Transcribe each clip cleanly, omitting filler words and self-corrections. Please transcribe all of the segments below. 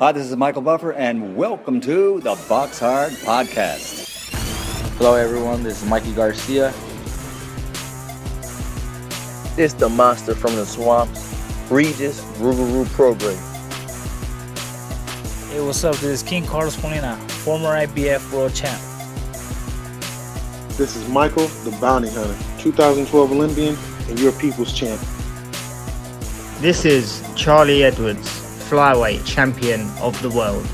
Hi, this is Michael Buffer, and welcome to the BoxHard Podcast. Hello, everyone. This is Mikey Garcia. This the monster from the swamps, Regis Rougarou Program. Hey, what's up? This is King Carlos Molina, former IBF world champ. This is Michael, the Bounty Hunter, 2012 Olympian and your people's champ. This is Charlie Edwards, flyweight champion of the world.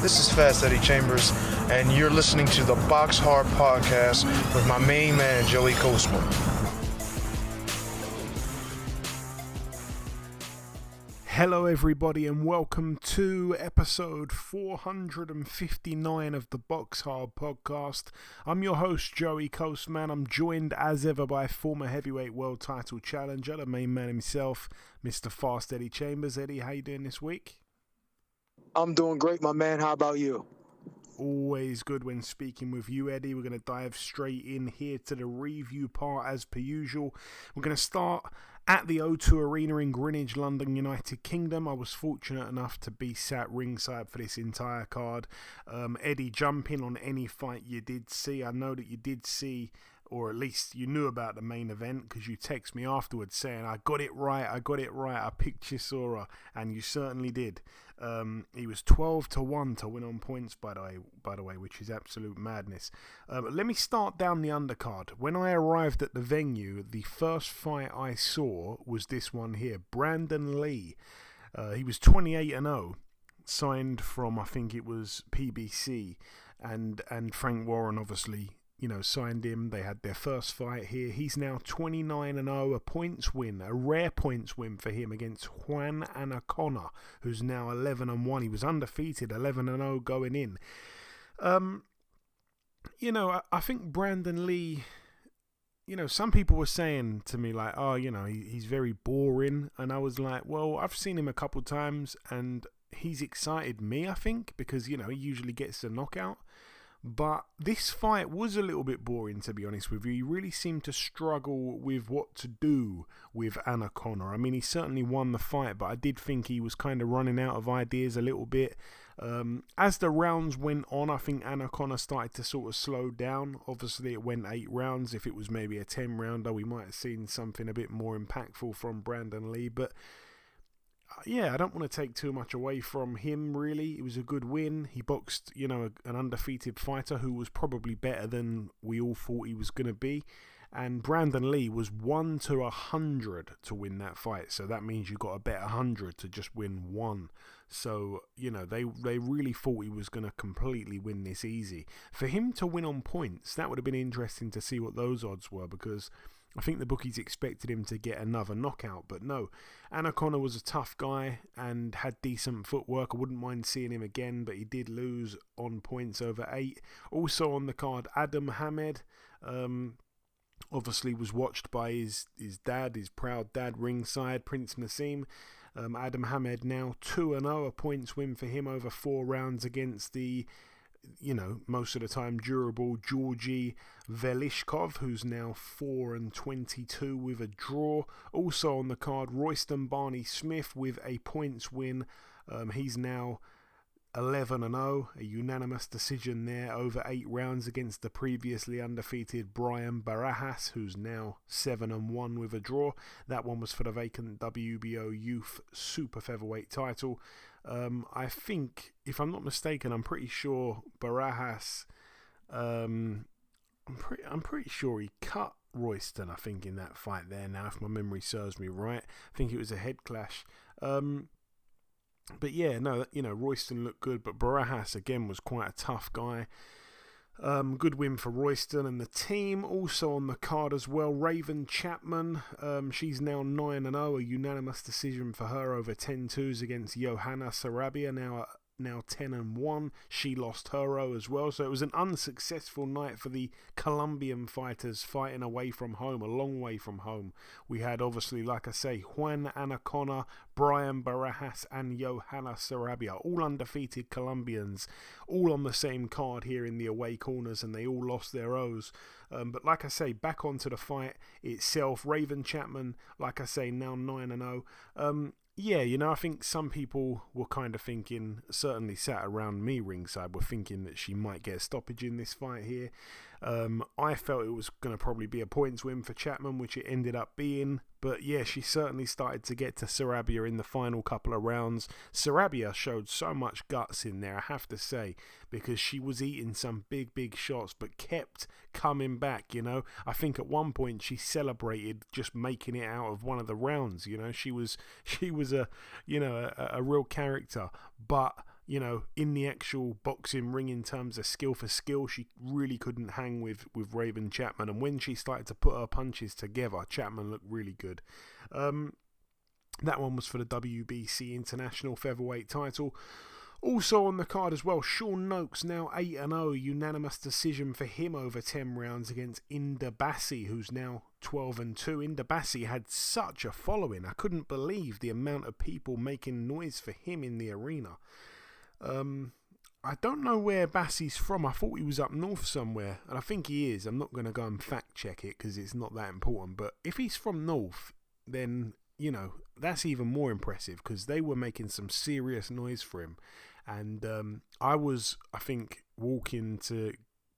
This is Fast Eddie Chambers, and you're listening to the BoxHard Podcast with my main man, Joey Coastman. Hello everybody and welcome to episode 459 of the BoxHard Podcast. I'm your host Joey Coastman. I'm joined as ever by former heavyweight world title challenger, the main man himself, Mr. Fast Eddie Chambers. Eddie, how you doing this week? I'm doing great, my man. How about you? Always good when speaking with you, Eddie. We're going to dive straight in here to the review part as per usual. We're going to start at the O2 Arena in Greenwich, London, United Kingdom. I was fortunate enough to be sat ringside for this entire card. Eddie, jump in on any fight you did see. I know that you did see, or at least you knew about the main event because you text me afterwards saying, I got it right, I picked Chisora, and you certainly did. He was 12-1 to win on points, by the way, which is absolute madness. Let me start down the undercard. When I arrived at the venue, the first fight I saw was this one here, Brandon Lee. He was 28-0, signed from, I think it was PBC, and Frank Warren obviously, signed him. They had their first fight here. He's now 29-0, a points win, a rare points win for him against Juan Anaconda, who's now 11-1. He was undefeated, 11-0 going in. I think Brandon Lee, some people were saying to me like, oh, he's very boring. And I was like, well, I've seen him a couple times and he's excited me, I think, because, he usually gets a knockout. But this fight was a little bit boring, to be honest with you. He really seemed to struggle with what to do with Anaconda. I mean, he certainly won the fight, but I did think he was kind of running out of ideas a little bit. As the rounds went on, I think Anaconda started to sort of slow down. Obviously, it went 8 rounds. If it was maybe a 10-rounder, we might have seen something a bit more impactful from Brandon Lee. But yeah, I don't want to take too much away from him, really. It was a good win. He boxed, an undefeated fighter who was probably better than we all thought he was going to be. And Brandon Lee was 1-100 to win that fight. So that means you got to bet 100 to just win one. So, they really thought he was going to completely win this easy. For him to win on points, that would have been interesting to see what those odds were, because I think the bookies expected him to get another knockout, but no. Anaconda was a tough guy and had decent footwork. I wouldn't mind seeing him again, but he did lose on points over 8. Also on the card, Adam Hamed, obviously was watched by his dad, his proud dad ringside, Prince Nassim. Adam Hamed now 2-0, a points win for him over 4 rounds against the most of the time durable Georgi Velishkov, who's now 4-22 with a draw. Also on the card, Royston Barney Smith with a points win. He's now 11-0, a unanimous decision there over 8 rounds against the previously undefeated Brian Barajas, who's now 7-1 with a draw. That one was for the vacant WBO Youth Super Featherweight title. I think, if I'm not mistaken, I'm pretty sure Barajas, I'm pretty sure he cut Royston, I think, in that fight there now, if my memory serves me right. I think it was a head clash. But yeah, no, Royston looked good, but Barajas, again, was quite a tough guy. Good win for Royston and the team. Also on the card as well, Raven Chapman. She's now 9-0, a unanimous decision for her over 10-2s against Johanna Sarabia, now 10-1. She lost her row as well. So it was an unsuccessful night for the Colombian fighters fighting away from home, a long way from home. We had, obviously, like I say, Juan Anaconda, Brian Barajas and Johanna Sarabia, all undefeated Colombians, all on the same card here in the away corners, and they all lost their O's. But like I say, back onto the fight itself, Raven Chapman, like I say, now 9-0. Yeah, I think some people were kind of thinking, certainly sat around me ringside, were thinking that she might get a stoppage in this fight here. I felt it was going to probably be a points win for Chapman, which it ended up being. But yeah, she certainly started to get to Sarabia in the final couple of rounds. Sarabia showed so much guts in there, I have to say, because she was eating some big shots, but kept coming back, I think at one point she celebrated just making it out of one of the rounds, She was a real character, but in the actual boxing ring, in terms of skill for skill, she really couldn't hang with Raven Chapman. And when she started to put her punches together, Chapman looked really good. That one was for the WBC International Featherweight title. Also on the card as well, Sean Noakes, now 8-0, unanimous decision for him over 10 rounds against Inder Bassi, who's now 12-2. Inder Bassi had such a following. I couldn't believe the amount of people making noise for him in the arena. I don't know where Bassi's from. I thought he was up north somewhere, and I think he is. I'm not going to go and fact check it because it's not that important, but if he's from north, then that's even more impressive, because they were making some serious noise for him. And I think walking to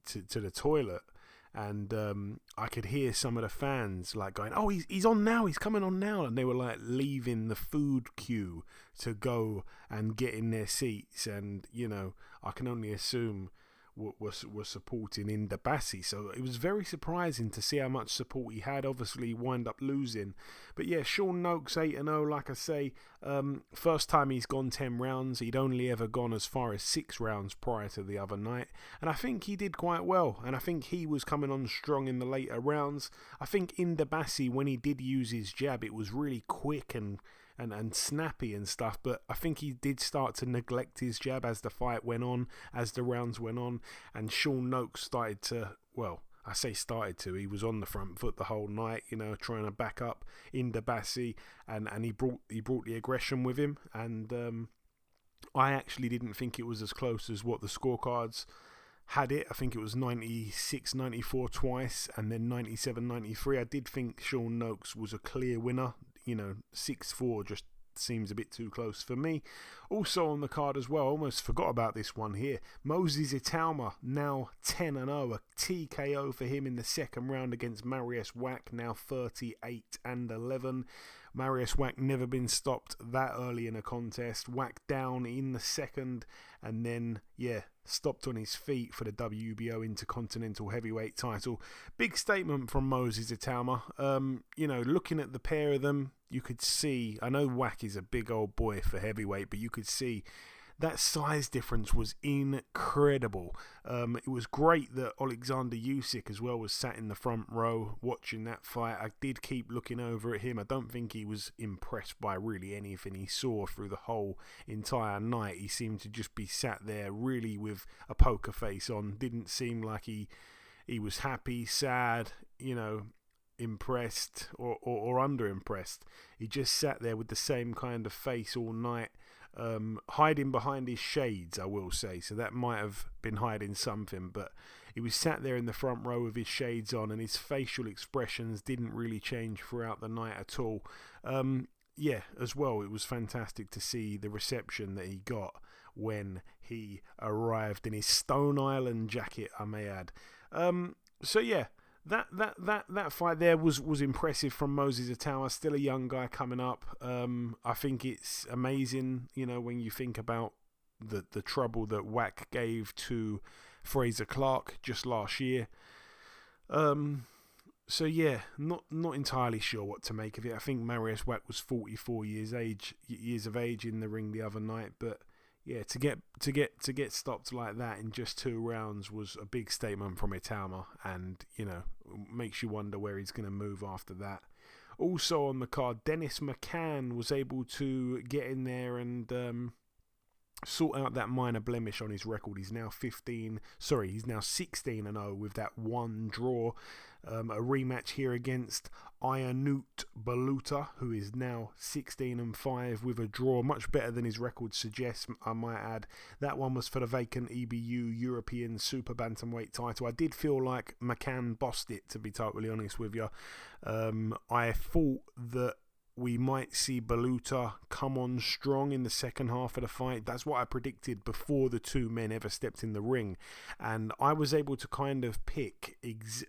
the toilet, and I could hear some of the fans like going, "Oh, he's on now, he's coming on now," and they were like leaving the food queue to go and get in their seats. And I can only assume were supporting Inder Bassi, so it was very surprising to see how much support he had. Obviously wind up losing, but yeah, Sean Noakes 8-0, like I say, first time he's gone 10 rounds. He'd only ever gone as far as 6 rounds prior to the other night, and I think he did quite well, and I think he was coming on strong in the later rounds. I think Inder Bassi, when he did use his jab, it was really quick and snappy and stuff, but I think he did start to neglect his jab as the fight went on, as the rounds went on, and Sean Noakes started to, well, I say started to, he was on the front foot the whole night, trying to back up Inder Bassi, and he brought the aggression with him, and I actually didn't think it was as close as what the scorecards had it. I think it was 96-94 twice, and then 97-93. I did think Sean Noakes was a clear winner. 6-4 just seems a bit too close for me. Also on the card as well, almost forgot about this one here, Moses Itauma, now 10-0, a TKO for him in the second round against Marius Wack, now 38-11. Marius Wack never been stopped that early in a contest. Wack down in the second, and then stopped on his feet for the WBO Intercontinental Heavyweight title. Big statement from Moses Itauma. Looking at the pair of them, you could see, I know Wack is a big old boy for heavyweight, but you could see that size difference was incredible. It was great that Alexander Usyk as well was sat in the front row watching that fight. I did keep looking over at him. I don't think he was impressed by really anything he saw through the whole entire night. He seemed to just be sat there really with a poker face on. Didn't seem like he was happy, sad, impressed or underimpressed. He just sat there with the same kind of face all night. Hiding behind his shades, I will say, so that might have been hiding something, but he was sat there in the front row with his shades on, and his facial expressions didn't really change throughout the night at all. As well, it was fantastic to see the reception that he got when he arrived in his Stone Island jacket, I may add. That fight there was impressive from Moses Itauma, still a young guy coming up. I think it's amazing, when you think about the trouble that Wack gave to Fraser Clark just last year. Not entirely sure what to make of it. I think Marius Wack was 44 years of age in the ring the other night, but yeah, to get stopped like that in just 2 rounds was a big statement from Itauma, and makes you wonder where he's going to move after that. Also on the card, Dennis McCann was able to get in there and sort out that minor blemish on his record. He's now 16-0 with that one draw. A rematch here against Ianut Baluta, who is now 16-5 with a draw, much better than his record suggests, I might add. That one was for the vacant EBU European Super Bantamweight title. I did feel like McCann bossed it, to be totally honest with you. I thought that we might see Baluta come on strong in the second half of the fight. That's what I predicted before the two men ever stepped in the ring. And I was able to kind of pick,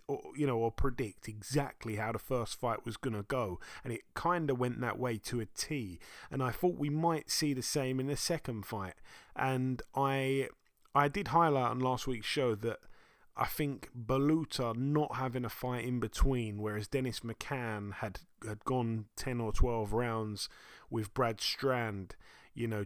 or predict exactly how the first fight was going to go. And it kind of went that way to a T. And I thought we might see the same in the second fight. And I did highlight on last week's show that I think Baluta not having a fight in between, whereas Dennis McCann had gone 10 or 12 rounds with Brad Strand,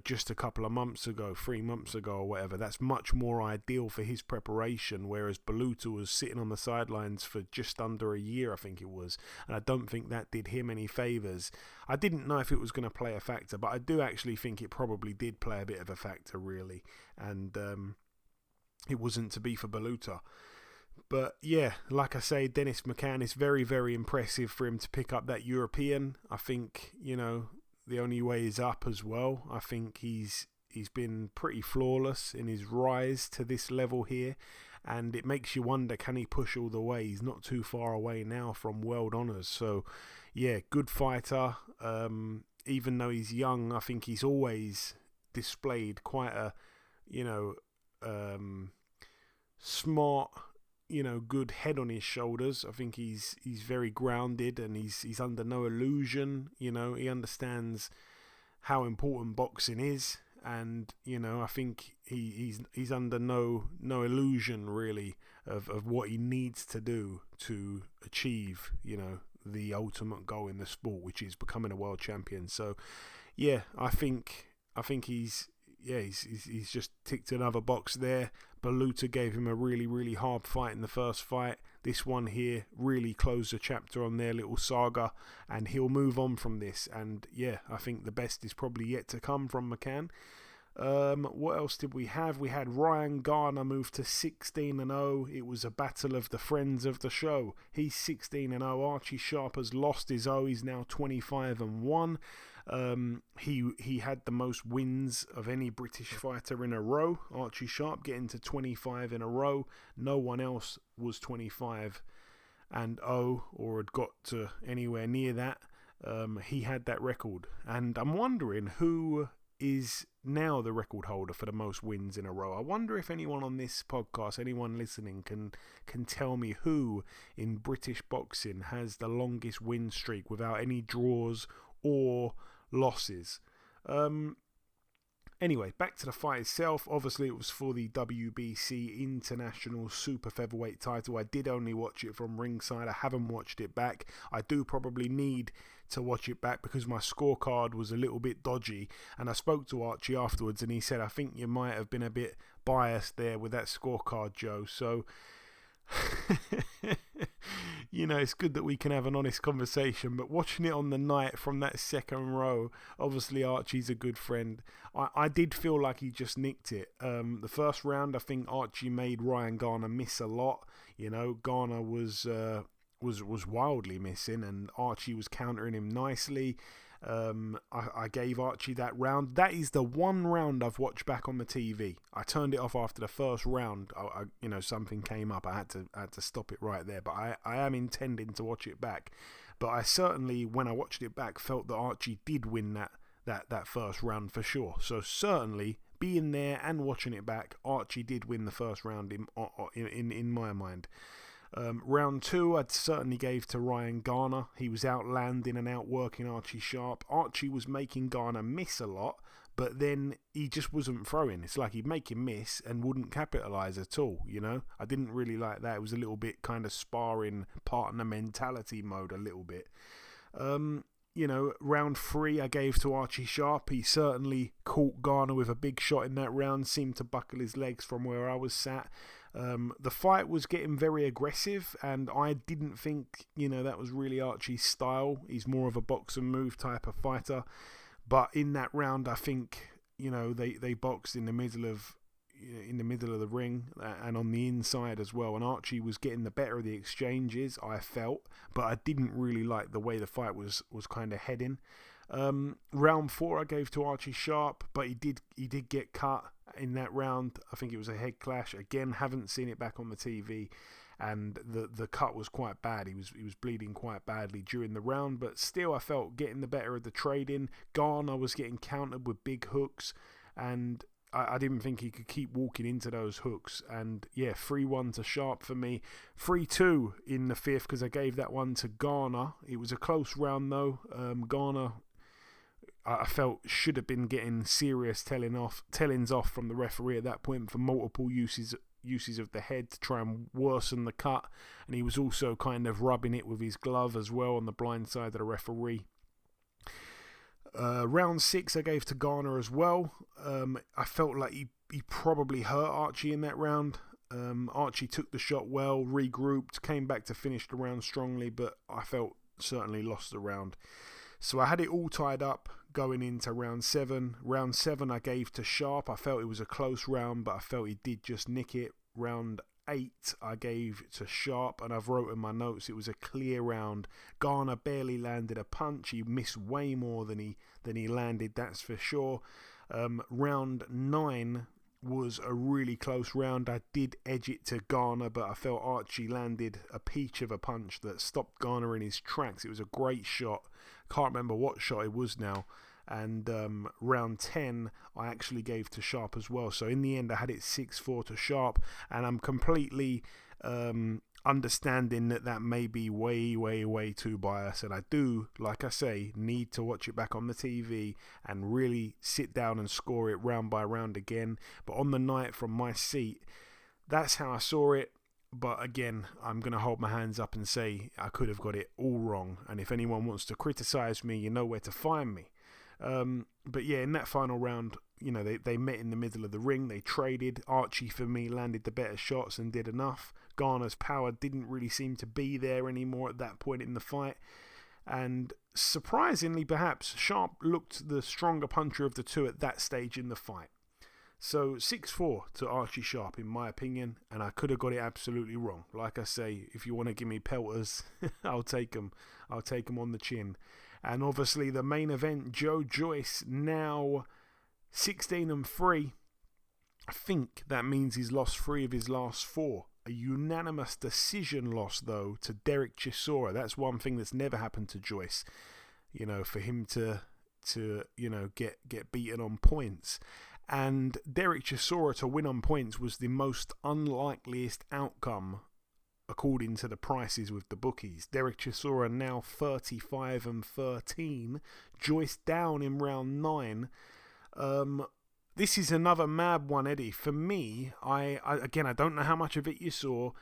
just a couple of months ago, 3 months ago or whatever. That's much more ideal for his preparation, whereas Baluta was sitting on the sidelines for just under a year, I think it was, and I don't think that did him any favours. I didn't know if it was going to play a factor, but I do actually think it probably did play a bit of a factor, really, and it wasn't to be for Baluta. But yeah, like I say, Dennis McCann, is very, very impressive for him to pick up that European. I think, the only way is up as well. I think he's been pretty flawless in his rise to this level here, and it makes you wonder, can he push all the way? He's not too far away now from world honours. So yeah, good fighter. Even though he's young, I think he's always displayed quite a smart, good head on his shoulders. I think he's very grounded, and he's under no illusion. He understands how important boxing is, and I think he's under no illusion really of what he needs to do to achieve the ultimate goal in the sport, which is becoming a world champion. So yeah, I think he's just ticked another box there. Baluta gave him a really, really hard fight in the first fight. This one here really closed a chapter on their little saga, and he'll move on from this. And yeah, I think the best is probably yet to come from McCann. What else did we have? We had Ryan Garner move to 16-0. It was a battle of the friends of the show. He's 16-0. Archie Sharp has lost his 0. He's now 25-1. He had the most wins of any British fighter in a row. Archie Sharp getting to 25 in a row. No one else was 25-0 or had got to anywhere near that. He had that record, and I'm wondering who is now the record holder for the most wins in a row. I wonder if anyone on this podcast, anyone listening, can tell me who in British boxing has the longest win streak without any draws or losses. Anyway, back to the fight itself. Obviously, it was for the WBC International Super Featherweight title. I did only watch it from ringside. I haven't watched it back. I do probably need to watch it back because my scorecard was a little bit dodgy. And I spoke to Archie afterwards, and he said, I think you might have been a bit biased there with that scorecard, Joe. So it's good that we can have an honest conversation, but watching it on the night from that second row, obviously Archie's a good friend. I did feel like he just nicked it. The first round, I think Archie made Ryan Garner miss a lot. Garner was wildly missing, and Archie was countering him nicely. I gave Archie that round. That is the one round I've watched back on the TV. I turned it off after the first round. Something came up. I had to stop it right there. But I am intending to watch it back. But I certainly, when I watched it back, felt that Archie did win that first round for sure. So certainly, being there and watching it back, Archie did win the first round in my mind. Round 2, I'd certainly gave to Ryan Garner. He was outlanding and outworking Archie Sharp. Archie was making Garner miss a lot, but then he just wasn't throwing. It's like he'd make him miss and wouldn't capitalise at all, I didn't really like that. It was a little bit kind of sparring partner mentality mode a little bit. Round 3 I gave to Archie Sharp. He certainly caught Garner with a big shot in that round, seemed to buckle his legs from where I was sat. The fight was getting very aggressive, and I didn't think, that was really Archie's style. He's more of a box and move type of fighter. But in that round, I think, they boxed in the middle of the ring and on the inside as well. And Archie was getting the better of the exchanges, I felt, but I didn't really like the way the fight was kind of heading. Round 4 I gave to Archie Sharp, but he did get cut in that round. I think it was a head clash. Again, haven't seen it back on the TV. and the cut was quite bad. He was bleeding quite badly during the round, but still I felt getting the better of the trading. Garner was getting countered with big hooks, and I didn't think he could keep walking into those hooks. And yeah, 3-1 to Sharp for me. 3-2 in the fifth because I gave that one to Garner. It was a close round though. Garner, I felt, should have been getting serious tellings off from the referee at that point for multiple uses of the head to try and worsen the cut. And he was also kind of rubbing it with his glove as well on the blind side of the referee. Round 6 I gave to Garner as well. I felt like he probably hurt Archie in that round. Archie took the shot well, regrouped, came back to finish the round strongly, but I felt certainly lost the round. So I had it all tied up going into round 7. Round 7 I gave to Sharp. I felt it was a close round, but I felt he did just nick it. Round 8 I gave to Sharp, and I've wrote in my notes it was a clear round. Garner barely landed a punch. He missed way more than he landed, that's for sure. Round 9 was a really close round. I did edge it to Garner, but I felt Archie landed a peach of a punch that stopped Garner in his tracks. It was a great shot. Can't remember what shot it was now. And round 10 I actually gave to Sharp as well. So in the end I had it 6-4 to Sharp, and I'm completely understanding that may be way too biased, and I do, like I say, need to watch it back on the TV and really sit down and score it round by round again. But on the night from my seat, that's how I saw it. But again, I'm going to hold my hands up and say I could have got it all wrong, and if anyone wants to criticise me, you know where to find me. But yeah, in that final round, you know, they met in the middle of the ring. They traded. Archie, for me, landed the better shots and did enough. Garner's power didn't really seem to be there anymore at that point in the fight. And surprisingly, perhaps, Sharp looked the stronger puncher of the two at that stage in the fight. So 6-4 to Archie Sharp, in my opinion, and I could have got it absolutely wrong. Like I say, if you want to give me pelters, I'll take them. I'll take them on the chin. And obviously the main event, Joe Joyce, now 16-3. I think that means he's lost 3 of his last 4. A unanimous decision loss, though, to Derek Chisora. That's one thing that's never happened to Joyce. You know, for him to you know, get beaten on points. And Derek Chisora to win on points was the most unlikeliest outcome according to the prices with the bookies. Derek Chisora now 35-13. Joyce down in round 9. This is another mad one, Eddie. For me, I don't know how much of it you saw.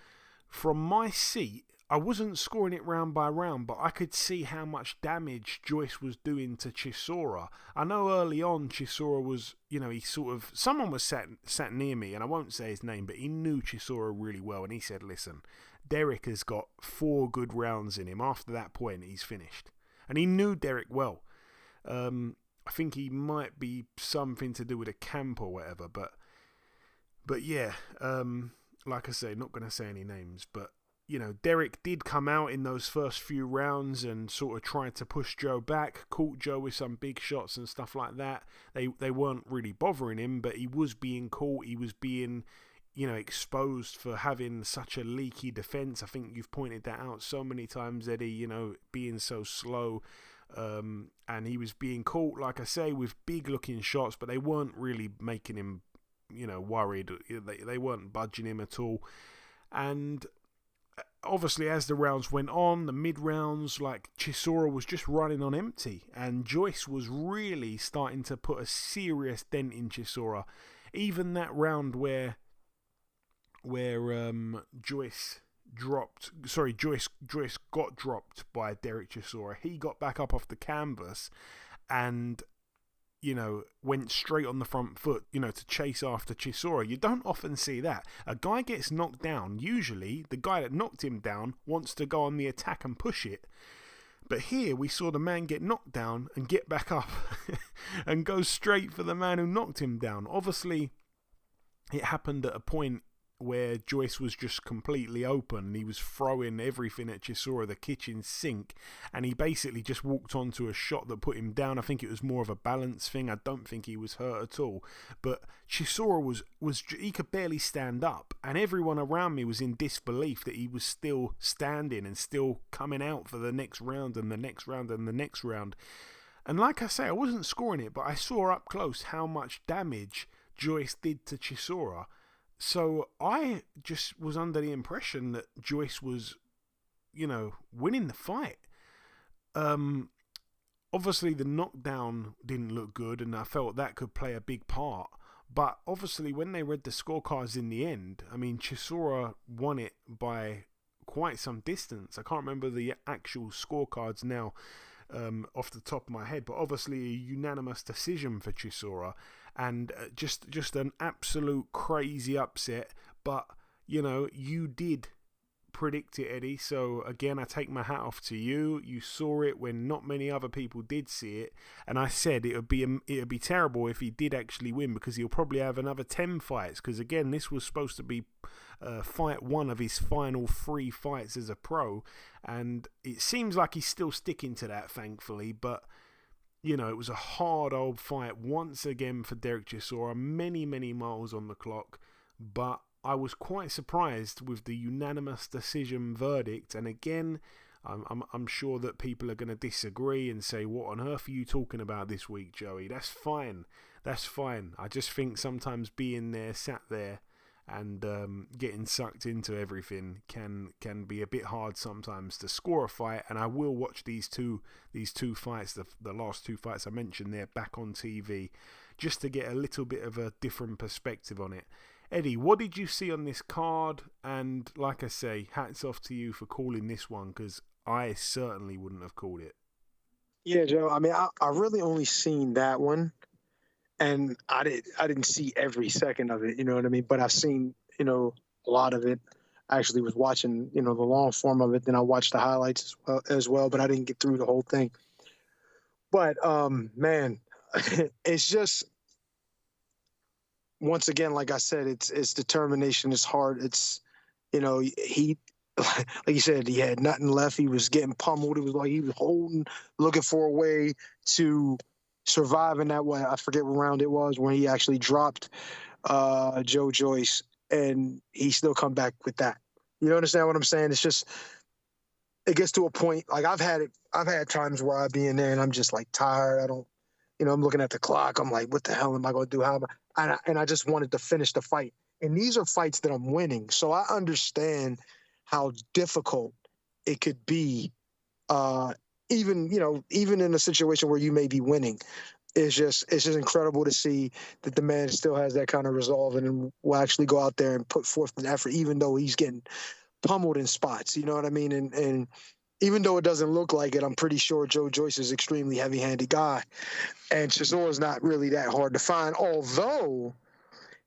From my seat, I wasn't scoring it round by round, but I could see how much damage Joyce was doing to Chisora. I know early on Chisora was, you know, someone was sat near me, and I won't say his name, but he knew Chisora really well, and he said, listen, Derek has got 4 good rounds in him. After that point, he's finished. And he knew Derek well. I think he might be something to do with a camp or whatever, but yeah, like I say, not going to say any names, but you know, Derek did come out in those first few rounds and sort of tried to push Joe back, caught Joe with some big shots and stuff like that. They weren't really bothering him, but he was being caught. He was being, you know, exposed for having such a leaky defense. I think you've pointed that out so many times, Eddie, you know, being so slow. And he was being caught, like I say, with big looking shots, but they weren't really making him, you know, worried. They weren't budging him at all. And obviously, as the rounds went on, the mid-rounds, like, Chisora was just running on empty, and Joyce was really starting to put a serious dent in Chisora. Even that round where Joyce got dropped by Derek Chisora, he got back up off the canvas and, you know, went straight on the front foot, you know, to chase after Chisora. You don't often see that. A guy gets knocked down, usually the guy that knocked him down wants to go on the attack and push it. But here we saw the man get knocked down and get back up and go straight for the man who knocked him down. Obviously, it happened at a point where Joyce was just completely open. He was throwing everything at Chisora, the kitchen sink, and he basically just walked onto a shot that put him down. I think it was more of a balance thing. I don't think he was hurt at all. But Chisora was he could barely stand up, and everyone around me was in disbelief that he was still standing and still coming out for the next round and the next round and the next round. And like I say, I wasn't scoring it, but I saw up close how much damage Joyce did to Chisora. So I just was under the impression that Joyce was, winning the fight. Obviously, the knockdown didn't look good, and I felt that could play a big part. But obviously, when they read the scorecards in the end, I mean, Chisora won it by quite some distance. I can't remember the actual scorecards now off the top of my head, but obviously a unanimous decision for Chisora, and just an absolute crazy upset. But you did predict it, Eddie, so again I take my hat off to you. You saw it when not many other people did see it, and I said it would be terrible if he did actually win, because he'll probably have another 10 fights, because again this was supposed to be fight one of his final 3 fights as a pro, and it seems like he's still sticking to that, thankfully. But it was a hard old fight once again for Derek Chisora, many miles on the clock, but I was quite surprised with the unanimous decision verdict. And again, I'm sure that people are going to disagree and say, what on earth are you talking about this week, Joey? That's fine. I just think sometimes being there, sat there, and getting sucked into everything can be a bit hard sometimes to score a fight. And I will watch these two fights, the last 2 fights I mentioned there, back on TV, just to get a little bit of a different perspective on it. Eddie, what did you see on this card? And like I say, hats off to you for calling this one, because I certainly wouldn't have called it. Yeah, Joe. I mean, I really only seen that one, and I didn't see every second of it. You know what I mean? But I've seen a lot of it. I actually was watching the long form of it. Then I watched the highlights as well. But I didn't get through the whole thing. But man, it's just. Once again, like I said, it's determination. It's hard. It's, he, like you said, he had nothing left. He was getting pummeled. It was like he was looking for a way to survive in that way. I forget what round it was when he actually dropped Joe Joyce, and he still come back with that. You understand what I'm saying? It's just, it gets to a point. Like I've had times where I be in there and I'm just like tired. I don't. I'm looking at the clock. I'm like, what the hell am I going to do? And I just wanted to finish the fight. And these are fights that I'm winning. So I understand how difficult it could be, even in a situation where you may be winning. It's just incredible to see that the man still has that kind of resolve and will actually go out there and put forth an effort, even though he's getting pummeled in spots. You know what I mean? And even though it doesn't look like it, I'm pretty sure Joe Joyce is an extremely heavy-handed guy. And Chisora is not really that hard to find, although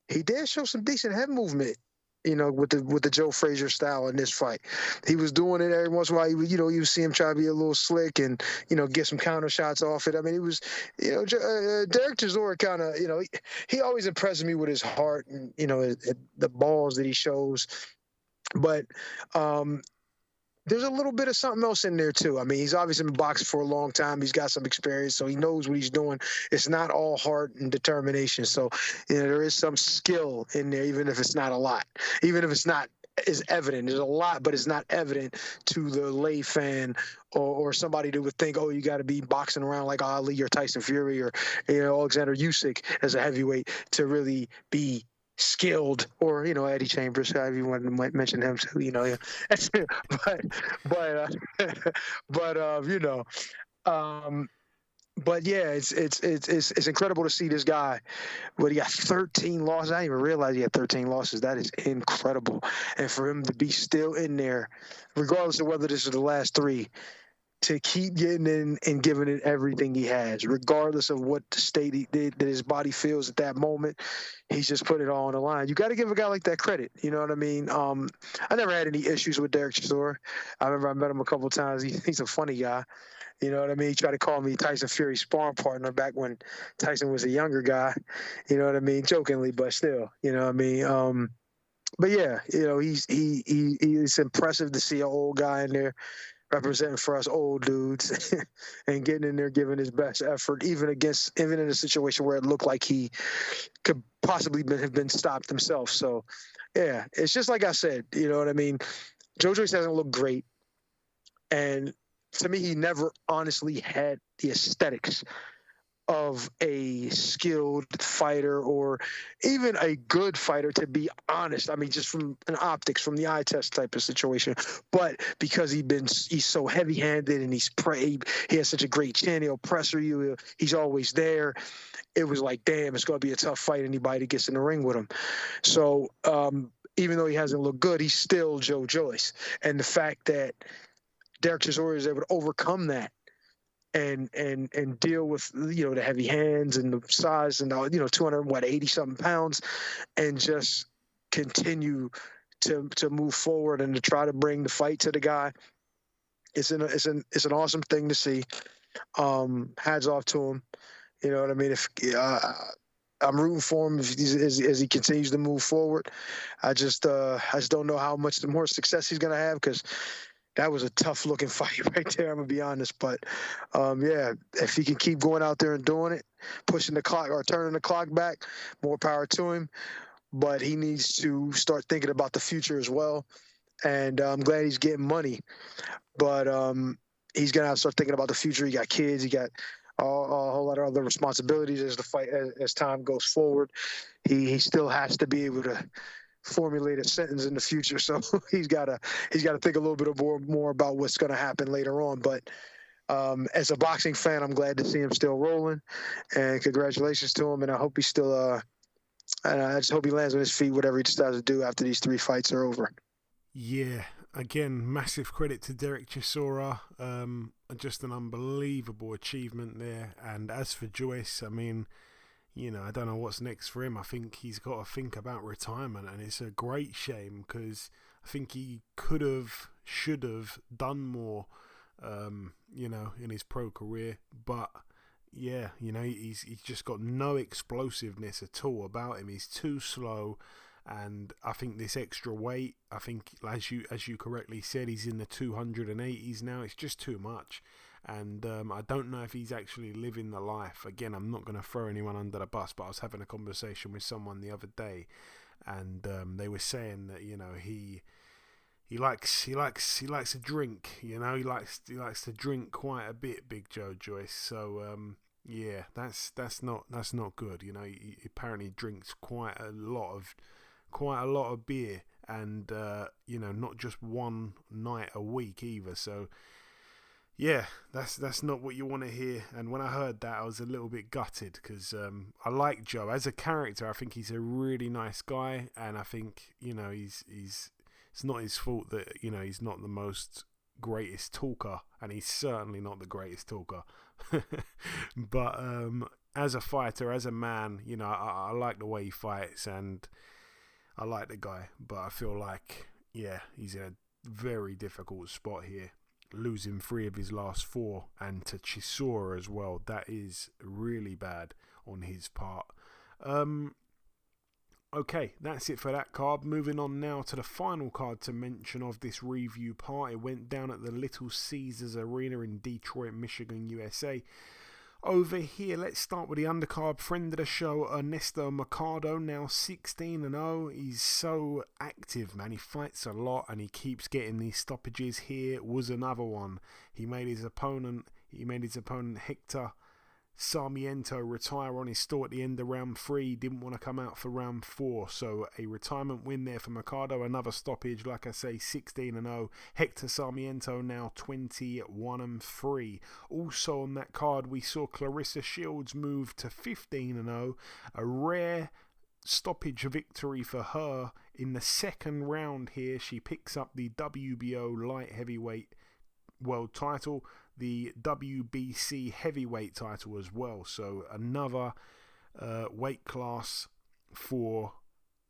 he did show some decent head movement, with the Joe Frazier style in this fight. He was doing it every once in a while. You see him try to be a little slick and, get some counter shots off it. I mean, it was, Derek Chisora kind of, he always impresses me with his heart and, the balls that he shows. But, there's a little bit of something else in there, too. I mean, he's obviously been boxing for a long time. He's got some experience, so he knows what he's doing. It's not all heart and determination. So, there is some skill in there, even if it's not a lot. Even if it's not as evident. There's a lot, but it's not evident to the lay fan or somebody that would think, oh, you got to be boxing around like Ali or Tyson Fury or, Alexander Usyk as a heavyweight to really be skilled, or Eddie Chambers, however you want to mention him too, yeah. But yeah, it's incredible to see this guy. But he got 13 losses. I didn't even realize he had 13 losses. That is incredible, and for him to be still in there, regardless of whether this is the last 3. To keep getting in and giving it everything he has, regardless of what state that his body feels at that moment, he's just put it all on the line. You got to give a guy like that credit. You know what I mean? I never had any issues with Derek Chisora. I remember I met him a couple of times. He's a funny guy. You know what I mean? He tried to call me Tyson Fury's sparring partner back when Tyson was a younger guy. You know what I mean? Jokingly, but still. You know what I mean? But yeah, it's impressive to see an old guy in there representing for us old dudes and getting in there, giving his best effort, even in a situation where it looked like he could possibly have been stopped himself. So yeah, it's just like I said, you know what I mean? Joe Joyce hasn't looked great. And to me, he never honestly had the aesthetics of a skilled fighter or even a good fighter, to be honest. I mean, just from an optics, from the eye test type of situation. But because he's so heavy-handed and he has such a great chin, he'll presser you, he's always there. It was like, damn, it's going to be a tough fight, anybody that gets in the ring with him. So even though he hasn't looked good, he's still Joe Joyce. And the fact that Derek Chisora is able to overcome that and deal with, the heavy hands and the size and, 280 something pounds, and just continue to move forward and to try to bring the fight to the guy. It's an awesome thing to see. Hats off to him. You know what I mean? I'm rooting for him as he continues to move forward. I just don't know how much more success he's going to have, because that was a tough-looking fight right there, I'm going to be honest. But, yeah, if he can keep going out there and doing it, pushing the clock or turning the clock back, more power to him. But he needs to start thinking about the future as well. And I'm glad he's getting money. But he's going to have to start thinking about the future. He got kids. He got a whole lot of other responsibilities as time goes forward. He still has to be able to formulate a sentence in the future, so he's got to think a little bit more about what's going to happen later on. But as a boxing fan, I'm glad to see him still rolling, and congratulations to him. And I hope he's still and I just hope he lands on his feet, whatever he decides to do after these 3 fights are over. Yeah, again, massive credit to Derek Chisora. Just an unbelievable achievement there. And as for Joyce, I mean, I don't know what's next for him. I think he's got to think about retirement, and it's a great shame, because I think he should have done more, in his pro career. But yeah, he's just got no explosiveness at all about him. He's too slow, and I think this extra weight, I think as you correctly said, he's in the 280s now. It's just too much. And I don't know if he's actually living the life. Again, I'm not going to throw anyone under the bus, but I was having a conversation with someone the other day, and they were saying that he likes to drink. He likes to drink quite a bit, Big Joe Joyce. So yeah, that's not good. He apparently drinks quite a lot of beer, and not just one night a week either. So yeah, that's not what you want to hear. And when I heard that, I was a little bit gutted, because I like Joe as a character. I think he's a really nice guy, and I think it's not his fault that he's not the most greatest talker, and he's certainly not the greatest talker. But as a fighter, as a man, I like the way he fights, and I like the guy. But I feel like he's in a very difficult spot here, losing 3 of his last 4, and to Chisora as well. That is really bad on his part. Okay, that's it for that card. Moving on now to the final card to mention of this review part. It went down at the Little Caesars Arena in Detroit, Michigan, USA. Over here, let's start with the undercard. Friend of the show, Ernesto Mercado, now 16-0. He's so active, man. He fights a lot, and he keeps getting these stoppages. Here was another one. He made his opponent Hector Sarmiento retire on his store at the end of round 3. Didn't want to come out for round 4, so a retirement win there for Mercado. Another stoppage, like I say, 16-0. Hector Sarmiento now 21-3. Also on that card, we saw Clarissa Shields move to 15-0. A rare stoppage victory for her in the second round here. She picks up the WBO light heavyweight world title, the WBC heavyweight title as well. So another weight class for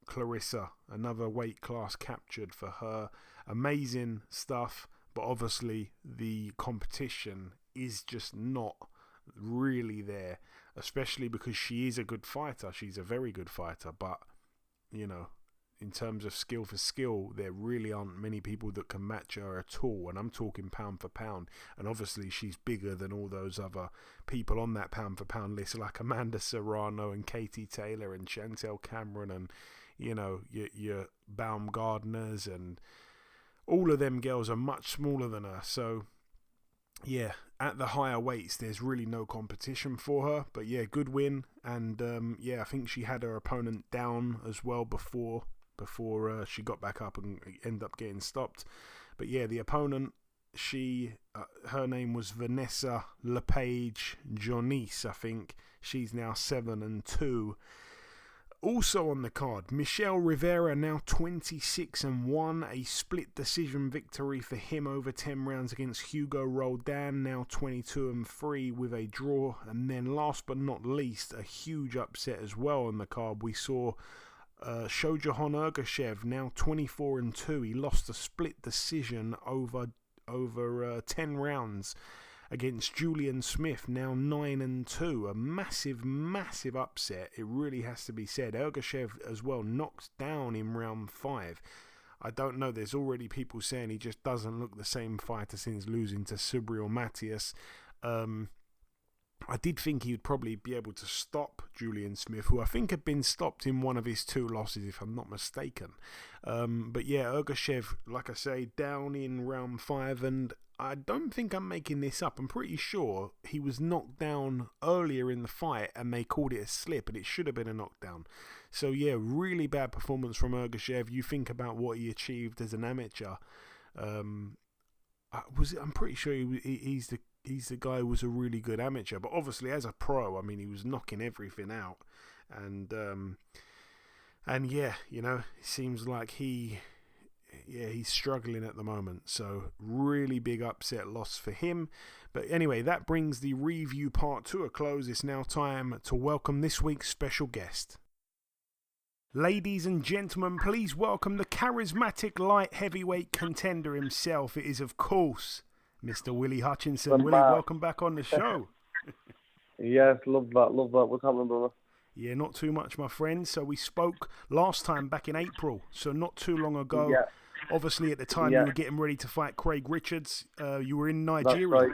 Clarissa, another weight class captured for her. Amazing stuff, but obviously the competition is just not really there, especially because she is a good fighter. She's a very good fighter, but in terms of skill for skill, there really aren't many people that can match her at all. And I'm talking pound for pound. And obviously she's bigger than all those other people on that pound for pound list, like Amanda Serrano and Katie Taylor and Chantel Cameron and, you know, your Baumgardners, and all of them girls are much smaller than her. So, yeah, at the higher weights, there's really no competition for her. But yeah, good win. And yeah, I think she had her opponent down as well before she got back up and ended up getting stopped. But yeah, the opponent, her name was Vanessa LePage Jonice, I think. She's now 7-2. Also on the card, Michelle Rivera, now 26-1, a split decision victory for him over 10 rounds against Hugo Roldan, now 22-3 with a draw. And then last but not least, a huge upset as well on the card. We saw Shojahan Ergashev, now 24-2. He lost a split decision over 10 rounds against Julian Smith, now 9-2. A massive upset, it really has to be said. Ergashev as well knocked down in round 5. I don't know, there's already people saying he just doesn't look the same fighter since losing to Subriel Matias. I did think he would probably be able to stop Julian Smith, who I think had been stopped in one of his 2 losses, if I'm not mistaken. But yeah, Ergashev, like I say, down in round 5, and I don't think I'm making this up. I'm pretty sure he was knocked down earlier in the fight and they called it a slip, and it should have been a knockdown. So yeah, really bad performance from Ergashev. You think about what he achieved as an amateur. I'm pretty sure he's the guy who was a really good amateur, but obviously as a pro, I mean, he was knocking everything out. And yeah, you know, it seems like he's struggling at the moment. So really big upset loss for him. But anyway, that brings the review part to a close. It's now time to welcome this week's special guest. Ladies and gentlemen, please welcome the charismatic light heavyweight contender himself. It is, of course, Mr. Willy Hutchinson. Willy, welcome back on the show. Yes, love that. What's happening, brother? Yeah, not too much, my friend. So we spoke last time back in April, so not too long ago. Yeah. Obviously, at the time, you were getting ready to fight Craig Richards. You were in Nigeria.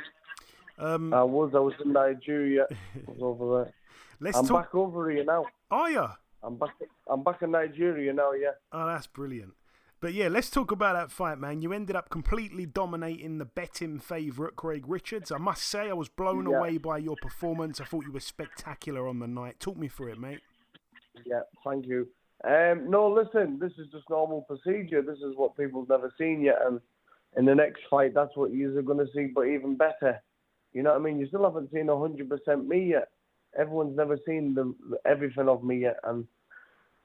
That's right. I was in Nigeria. I was over there. I'm back over here now. Are you? I'm back in Nigeria now, yeah. Oh, that's brilliant. But yeah, let's talk about that fight, man. You ended up completely dominating the betting favourite, Craig Richards. I must say, I was blown away by your performance. I thought you were spectacular on the night. Talk me through it, mate. Yeah, thank you. No, listen, this is just normal procedure. This is what people have never seen yet. And in the next fight, that's what you're going to see, but even better. You know what I mean? You still haven't seen 100% me yet. Everyone's never seen everything of me yet. And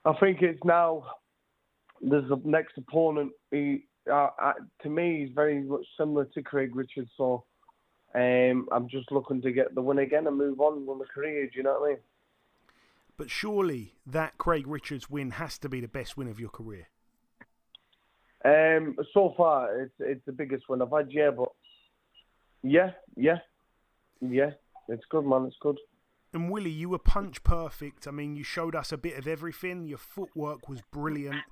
I think it's now... There's the next opponent. To me, he's very much similar to Craig Richards. So I'm just looking to get the win again and move on with my career. Do you know what I mean? But surely that Craig Richards win has to be the best win of your career. So far, it's the biggest win I've had. Yeah, but yeah, it's good, man. It's good. And Willy, you were punch perfect. I mean, you showed us a bit of everything. Your footwork was brilliant.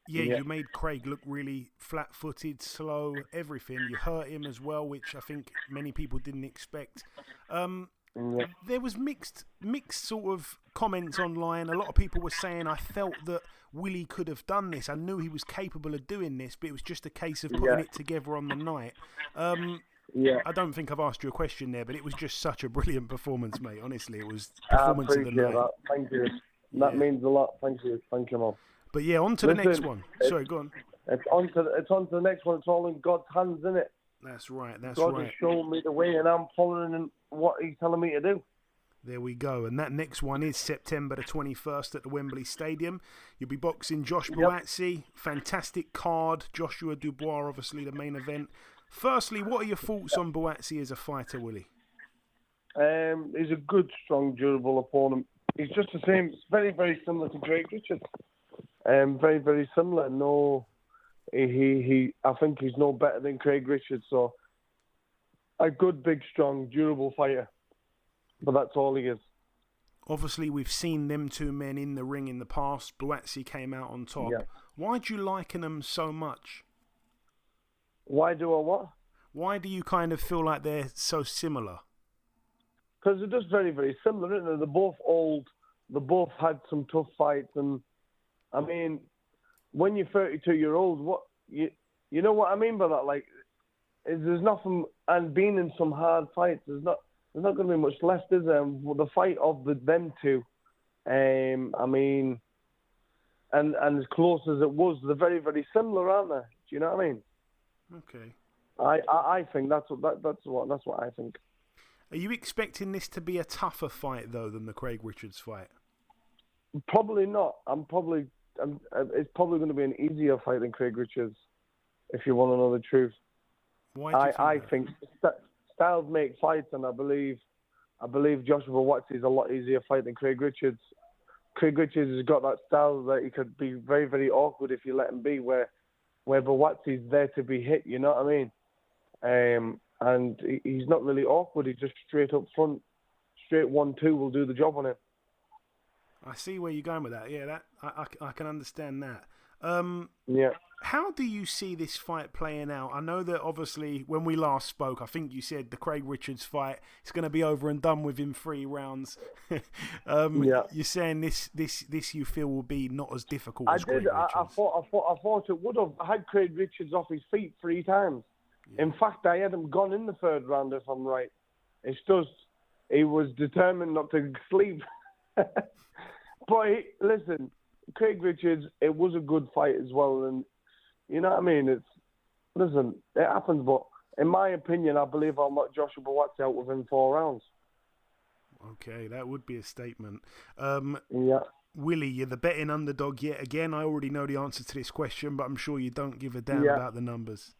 You made Craig look really flat-footed, slow, everything. You hurt him as well, which I think many people didn't expect. There was mixed sort of comments online. A lot of people were saying, I felt that Willy could have done this. I knew he was capable of doing this, but it was just a case of putting it together on the night. I don't think I've asked you a question there, but it was just such a brilliant performance, mate. Honestly, it was performance of the night. That. Thank you. That means a lot. Thank you. Thank you, man. But yeah, on to the next one. Sorry, go on. It's on to the next one. It's all in God's hands, isn't it? That's right. God has shown me the way, and I'm following what He's telling me to do. There we go. And that next one is September the 21st at the Wembley Stadium. You'll be boxing Josh Buatsi. Fantastic card. Joshua Dubois, obviously the main event. Firstly, what are your thoughts on Buatsi as a fighter, Willy? He's a good, strong, durable opponent. He's just the same. It's very, very similar to Craig Richards. Very, very similar. No, I think he's no better than Craig Richards. So, a good, big, strong, durable fighter. But that's all he is. Obviously, we've seen them two men in the ring in the past. Buatsi came out on top. Yeah. Why do you liken them so much? Why do I what? Why do you kind of feel like they're so similar? Because they're just very, very similar, isn't they? They're both old. They both had some tough fights. And, I mean, when you're 32-year-old, you know what I mean by that? Like, there's nothing... And being in some hard fights, there's not going to be much left, is there? And the fight of them two, I mean... And as close as it was, they're very, very similar, aren't they? Do you know what I mean? Okay. I think that's what I think. Are you expecting this to be a tougher fight though than the Craig Richards fight? Probably not. It's probably going to be an easier fight than Craig Richards, if you want to know the truth. Why do you think that? Styles make fights, and I believe Joshua Buatsi is a lot easier fight than Craig Richards. Craig Richards has got that style that he could be very, very awkward if you let him be, where Buatsi's there to be hit, you know what I mean? And he's not really awkward. He's just straight up front, straight 1-2 will do the job on him. I see where you're going with that. Yeah, I can understand that. Yeah. How do you see this fight playing out? I know that obviously when we last spoke, I think you said the Craig Richards fight is going to be over and done within 3 rounds. Yeah. You're saying this you feel will be not as difficult I as Craig did. Richards. I thought it would have. I had Craig Richards off his feet 3 times. Yeah. In fact, I had him gone in the 3rd round, if I'm right. It's just he was determined not to sleep. But listen, Craig Richards, it was a good fight as well, and you know what I mean. It happens, but in my opinion, I believe I'll knock Joshua Buatsi out within 4 rounds. Okay, that would be a statement. Yeah. Willy, you're the betting underdog yet again. I already know the answer to this question, but I'm sure you don't give a damn about the numbers.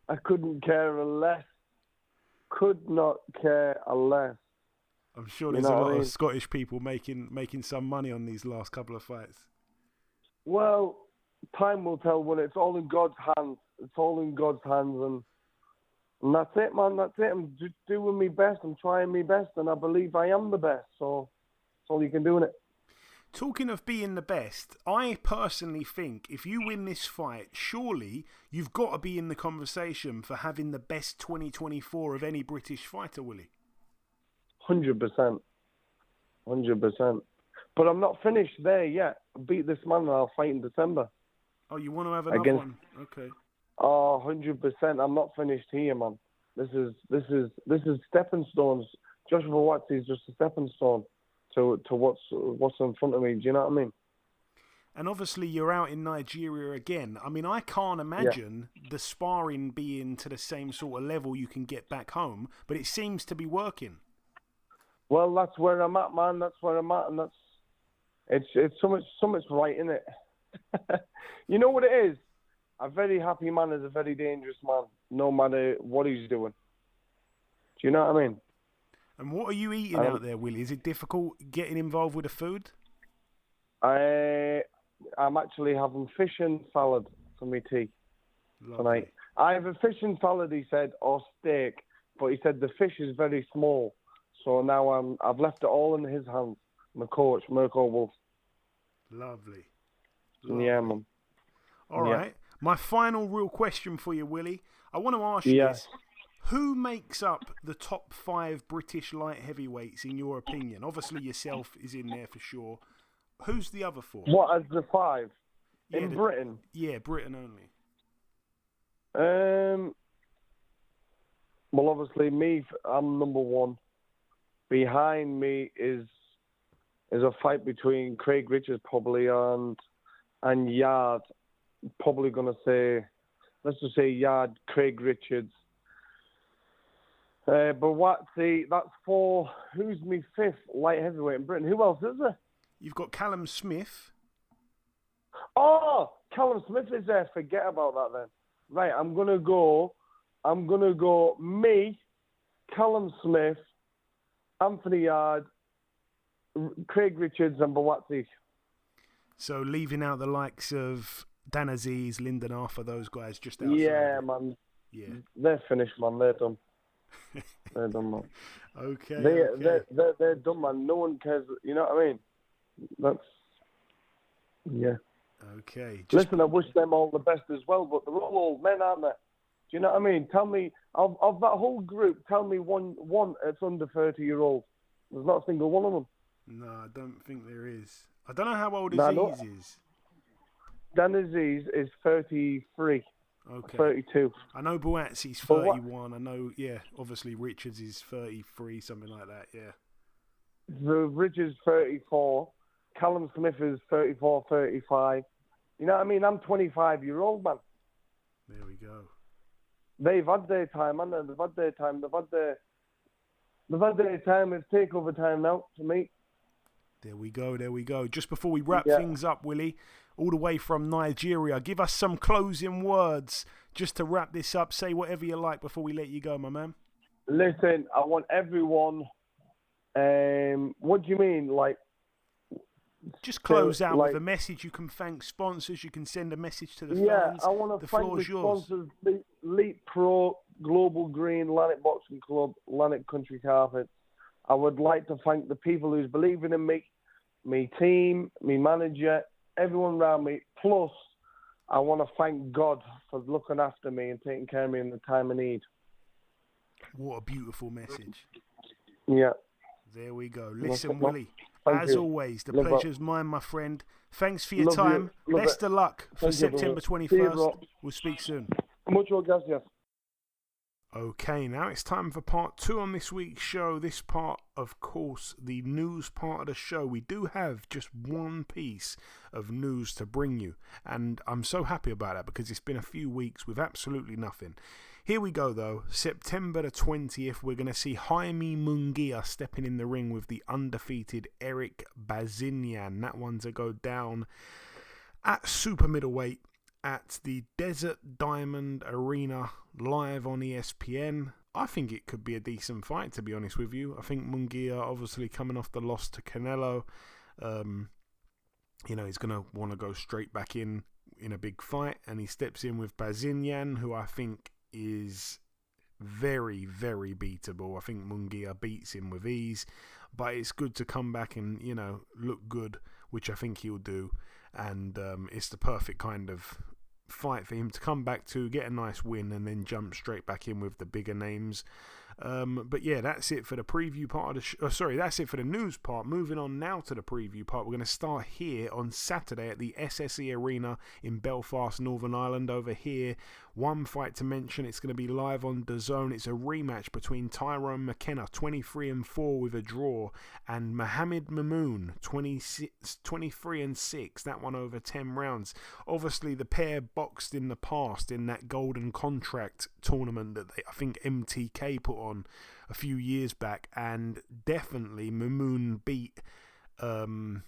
I couldn't care less. Could not care less. I'm sure there's a lot of Scottish people making some money on these last couple of fights. Well, time will tell when it's all in God's hands. It's all in God's hands, and that's it, man. That's it. I'm just doing my best. I'm trying my best, and I believe I am the best. So that's all you can do in it. Talking of being the best, I personally think if you win this fight, surely you've got to be in the conversation for having the best 2024 of any British fighter, Willy. 100%. 100%. But I'm not finished there yet. I beat this man and I'll fight in December. Oh, you want to have another one? Okay. Oh, 100%. I'm not finished here, man. This is stepping stones. Joshua Buatsi is just a stepping stone to what's in front of me. Do you know what I mean? And obviously you're out in Nigeria again. I mean, I can't imagine the sparring being to the same sort of level you can get back home, but it seems to be working. Well, that's where I'm at, man. That's where I'm at, and it's so much right in it. You know what it is? A very happy man is a very dangerous man, no matter what he's doing. Do you know what I mean? And what are you eating out there, Willy? Is it difficult getting involved with the food? I'm actually having fish and salad for my tea tonight. I have a fish and salad, he said, or steak, but he said the fish is very small. So now I've left it all in his hands. My coach, Mirko Wolf. Lovely. Yeah, man. All right. My final real question for you, Willy. I want to ask you this. Who makes up the top 5 British light heavyweights in your opinion? Obviously yourself is in there for sure. Who's the other 4? What, as the 5? In Britain? Yeah, Britain only. Well, obviously me, I'm number 1. Behind me is a fight between Craig Richards probably and Yard. Probably going to say, let's just say Yard, Craig Richards. Buatsi, that's 4. Who's me 5th light heavyweight in Britain? Who else is there? You've got Callum Smith. Oh, Callum Smith is there. Forget about that then. Right, I'm gonna go me, Callum Smith, Anthony Yard, Craig Richards and Buatsi. So leaving out the likes of Dan Aziz, Lyndon Arthur, those guys just outside. Yeah, man. Yeah. They're finished, man. They're done. They're done, man. Okay. They're done, man. No one cares. You know what I mean? Yeah. Okay. Listen, I wish them all the best as well, but they're all old men, aren't they? Do you know what I mean? Tell me, of that whole group, tell me one that's under 30-year-old. There's not a single one of them. No, I don't think there is. I don't know how old Aziz is. Dan Aziz is 33. Okay. 32. I know Buatsi's 31. I know, obviously Richards is 33, something like that, yeah. Richards 34. Callum Smith is 34, 35. You know what I mean? I'm 25-year-old, man. There we go. They've had their time, man. They've had their time. They've had their time. It's takeover time now for me. There we go. Just before we wrap things up, Willy, all the way from Nigeria, give us some closing words just to wrap this up. Say whatever you like before we let you go, my man. Listen, I want everyone... what do you mean? Like... Just close out with a message. You can thank sponsors. You can send a message to the fans. Yeah, I want to thank the sponsors: Elite Pro, Global Green, Lanark Boxing Club, Lanark Country Carpets. I would like to thank the people who's believing in me, me team, me manager, everyone around me. Plus, I want to thank God for looking after me and taking care of me in the time of need. What a beautiful message. Yeah. There we go. Listen, Willy, Thank as you. always, the Love pleasure's it. mine, my friend. Thanks for your Love time. you. Love Best it. of luck for Thank you, September brother. See you, 21st. bro. We'll speak soon. Mucho gracias. Okay, now it's time for part 2 on this week's show. This part, of course, the news part of the show. We do have just one piece of news to bring you, and I'm so happy about that because it's been a few weeks with absolutely nothing. Here we go, though. September the 20th, we're going to see Jaime Munguia stepping in the ring with the undefeated Eric Bazinian. That one's a go down at super middleweight at the Desert Diamond Arena, live on ESPN. I think it could be a decent fight, to be honest with you. I think Munguia, obviously coming off the loss to Canelo, he's going to want to go straight back in a big fight, and he steps in with Bazinian, who I think is very, very beatable. I think Munguia beats him with ease, but it's good to come back and, look good, which I think he'll do, and it's the perfect kind of fight for him to come back to, get a nice win, and then jump straight back in with the bigger names. But yeah, that's it for the preview part of the that's it for the news part. Moving on now to the preview part. We're going to start here on Saturday at the SSE Arena in Belfast, Northern Ireland. Over here, one fight to mention. It's going to be live on DAZN. It's a rematch between Tyrone McKenna, 23-4 with a draw, and Mohamed Mamoun, 23-6. That one over 10 rounds. Obviously, the pair boxed in the past in that Golden Contract tournament that I think MTK put on a few years back, and definitely Mamoun beat Tyrone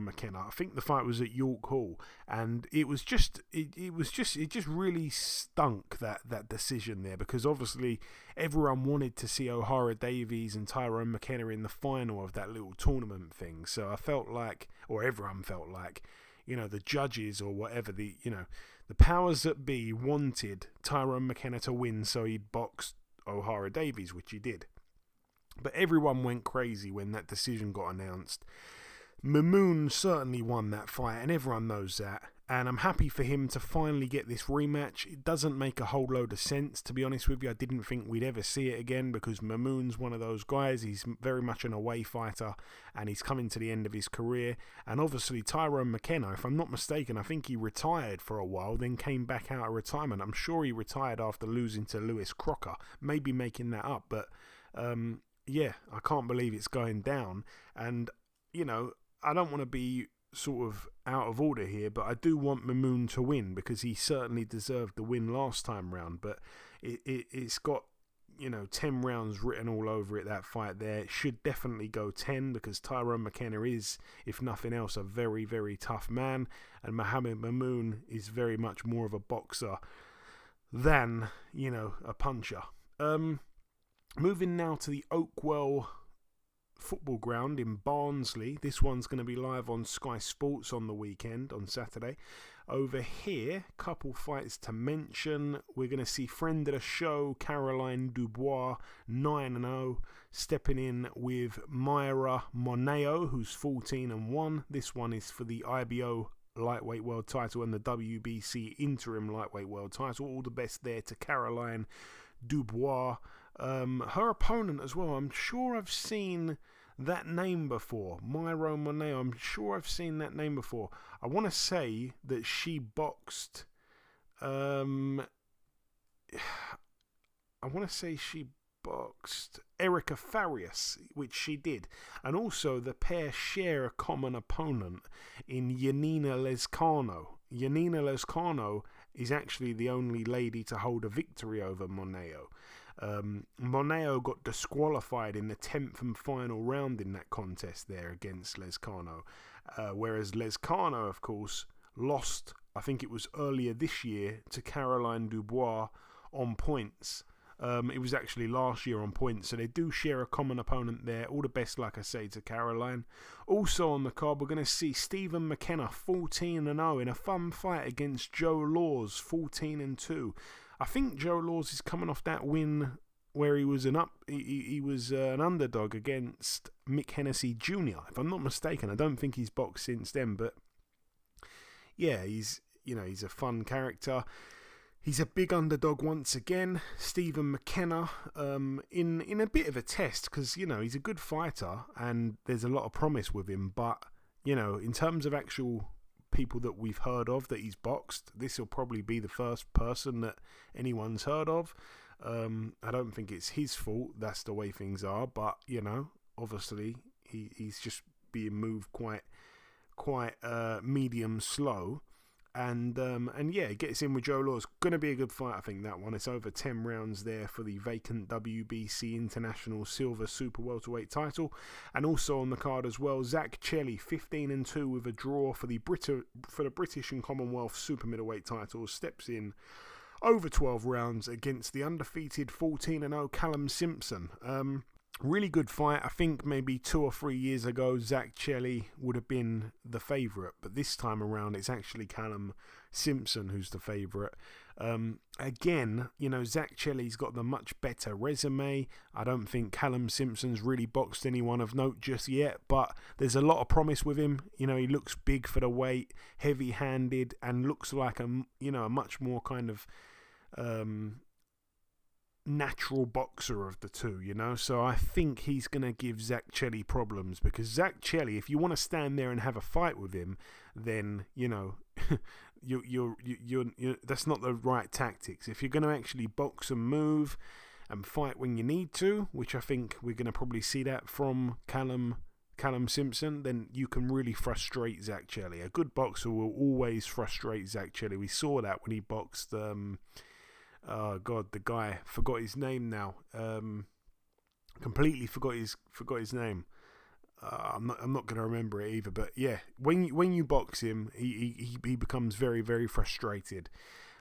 McKenna. I think the fight was at York Hall, and it just really stunk, that decision there, because obviously everyone wanted to see O'Hara Davies and Tyrone McKenna in the final of that little tournament thing. So I felt like, or everyone felt like, the judges or whatever, the powers that be wanted Tyrone McKenna to win, so he'd box O'Hara Davies, which he did. But everyone went crazy when that decision got announced. Mamoun certainly won that fight, and everyone knows that. And I'm happy for him to finally get this rematch. It doesn't make a whole load of sense, to be honest with you. I didn't think we'd ever see it again, because Mamoun's one of those guys. He's very much an away fighter, and he's coming to the end of his career. And obviously Tyrone McKenna, if I'm not mistaken, I think he retired for a while, then came back out of retirement. I'm sure he retired after losing to Lewis Crocker. Maybe making that up, but yeah, I can't believe it's going down. And, I don't want to be sort of out of order here, but I do want Mamoun to win, because he certainly deserved the win last time round. But it's got 10 rounds written all over it, that fight there. It should definitely go 10, because Tyrone McKenna is, if nothing else, a very, very tough man, and Mohamed Mamoun is very much more of a boxer than a puncher. Moving now to the Oakwell Football Ground in Barnsley. This one's going to be live on Sky Sports on the weekend, on Saturday. Over here, couple fights to mention. We're going to see friend of the show, Caroline Dubois, 9-0, stepping in with Mayra Moneo, who's 14-1. This one is for the IBO lightweight world title and the WBC interim lightweight world title. All the best there to Caroline Dubois. Her opponent as well, I'm sure I've seen that name before. Mayra Moneo, I'm sure I've seen that name before. I want to say that she boxed Erica Farias, which she did. And also the pair share a common opponent in Yanina Lezcano. Yanina Lezcano is actually the only lady to hold a victory over Moneo. Moneo got disqualified in the 10th and final round in that contest there against Lezcano. Whereas Lezcano, of course, lost, I think it was earlier this year, to Caroline Dubois on points. It was actually last year on points, so they do share a common opponent there. All the best, like I say, to Caroline. Also on the card, we're going to see Stephen McKenna, 14-0, in a fun fight against Joe Laws, 14-2. I think Joe Laws is coming off that win where he was an underdog against Mick Hennessy Jr. If I'm not mistaken, I don't think he's boxed since then, but yeah, he's a fun character. He's a big underdog once again, Stephen McKenna, in a bit of a test because, he's a good fighter and there's a lot of promise with him. But, in terms of actual people that we've heard of that he's boxed, this will probably be the first person that anyone's heard of. I don't think it's his fault. That's the way things are. But, obviously he's just being moved quite medium slow. And yeah, it gets in with Joe Laws. Going to be a good fight, I think, that one. It's over 10 rounds there for the vacant WBC International Silver Super Welterweight title. And also on the card as well, Zach Chelli, 15-2 with a draw for the British and Commonwealth Super Middleweight titles, steps in over 12 rounds against the undefeated 14-0 Callum Simpson. Really good fight. I think maybe 2 or 3 years ago, Zach Chelli would have been the favourite, but this time around, it's actually Callum Simpson who's the favourite. Again, Zach Chelli's got the much better resume. I don't think Callum Simpson's really boxed anyone of note just yet, but there's a lot of promise with him. He looks big for the weight, heavy-handed, and looks like a much more kind of natural boxer of the two, so I think he's going to give Zach Chelli problems, because Zach Chelli, if you want to stand there and have a fight with him, then you're that's not the right tactics. If you're going to actually box and move and fight when you need to, which I think we're going to probably see that from Callum Simpson, then you can really frustrate Zach Chelli. A good boxer will always frustrate Zach Chelli. We saw that when he boxed oh God, the guy, forgot his name now. Completely forgot his name. I'm not going to remember it either. But yeah, when you box him, he becomes very, very frustrated.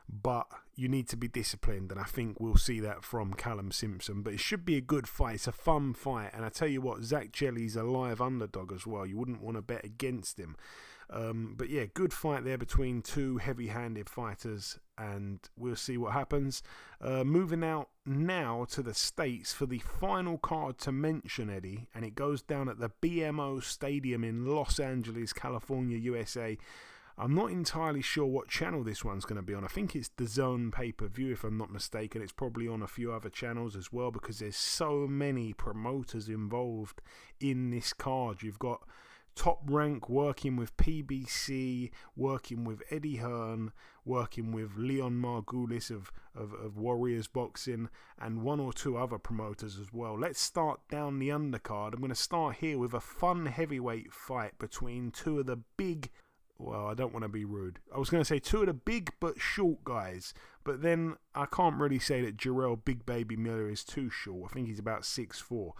But you need to be disciplined, and I think we'll see that from Callum Simpson. But it should be a good fight. It's a fun fight, and I tell you what, Zach Chelli's a live underdog as well. You wouldn't want to bet against him. But yeah, good fight there between two heavy-handed fighters, and we'll see what happens. Moving out now to the States for the final card to mention, Eddie, and it goes down at the BMO Stadium in Los Angeles, California, USA. I'm not entirely sure what channel this one's going to be on. I think it's the Zone pay-per-view, if I'm not mistaken. It's probably on a few other channels as well, because there's so many promoters involved in this card. You've got Top Rank working with PBC, working with Eddie Hearn, working with Leon Margulis of Warriors Boxing, and one or two other promoters as well. Let's start down the undercard. I'm going to start here with a fun heavyweight fight between two of the big... Well, I don't want to be rude. I was going to say two of the big but short guys, but then I can't really say that Jarrell Big Baby Miller is too short. I think he's about 6'4".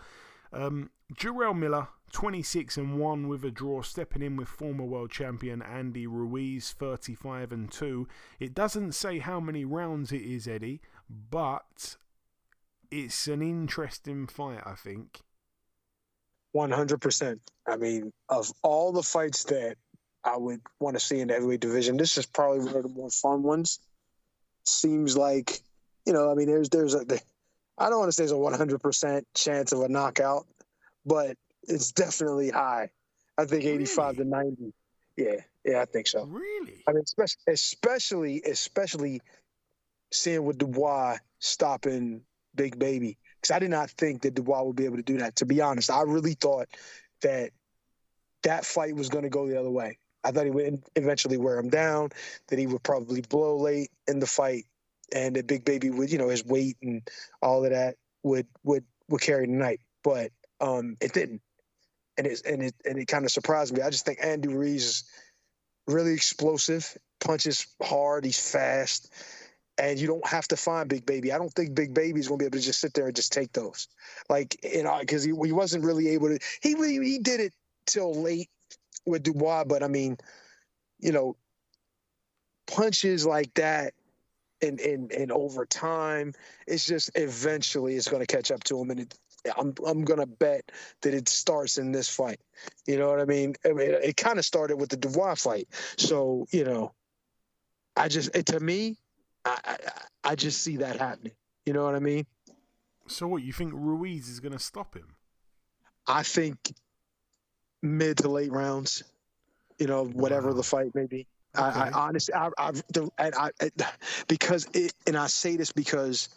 Jarrell Miller, 26-1 with a draw, stepping in with former world champion Andy Ruiz, 35-2. It doesn't say how many rounds it is, Eddie, but it's an interesting fight, I think. 100%. I mean, of all the fights that I would want to see in the heavyweight division, this is probably one of the more fun ones. Seems like, I mean, I don't want to say there's a 100% chance of a knockout, but it's definitely high. I think 85 to 90. Yeah, I think so. Really? I mean, especially seeing with Dubois stopping Big Baby, because I did not think that Dubois would be able to do that. To be honest, I really thought that fight was going to go the other way. I thought he would eventually wear him down, that he would probably blow late in the fight, and that Big Baby would, his weight and all of that would carry the night. But it didn't, and it kind of surprised me. I just think Andy Ruiz is really explosive, punches hard, he's fast, and you don't have to find Big Baby. I don't think Big Baby is going to be able to just sit there and just take those, because he wasn't really able to. He did it till late with Dubois, but I mean, punches like that and over time, it's just eventually it's going to catch up to him, and I'm going to bet that it starts in this fight. You know what I mean? It kind of started with the Dubois fight, so I just see that happening. You know what I mean? So what, you think Ruiz is going to stop him? I think mid to late rounds, whatever the fight may be. Okay. I honestly, I say this because,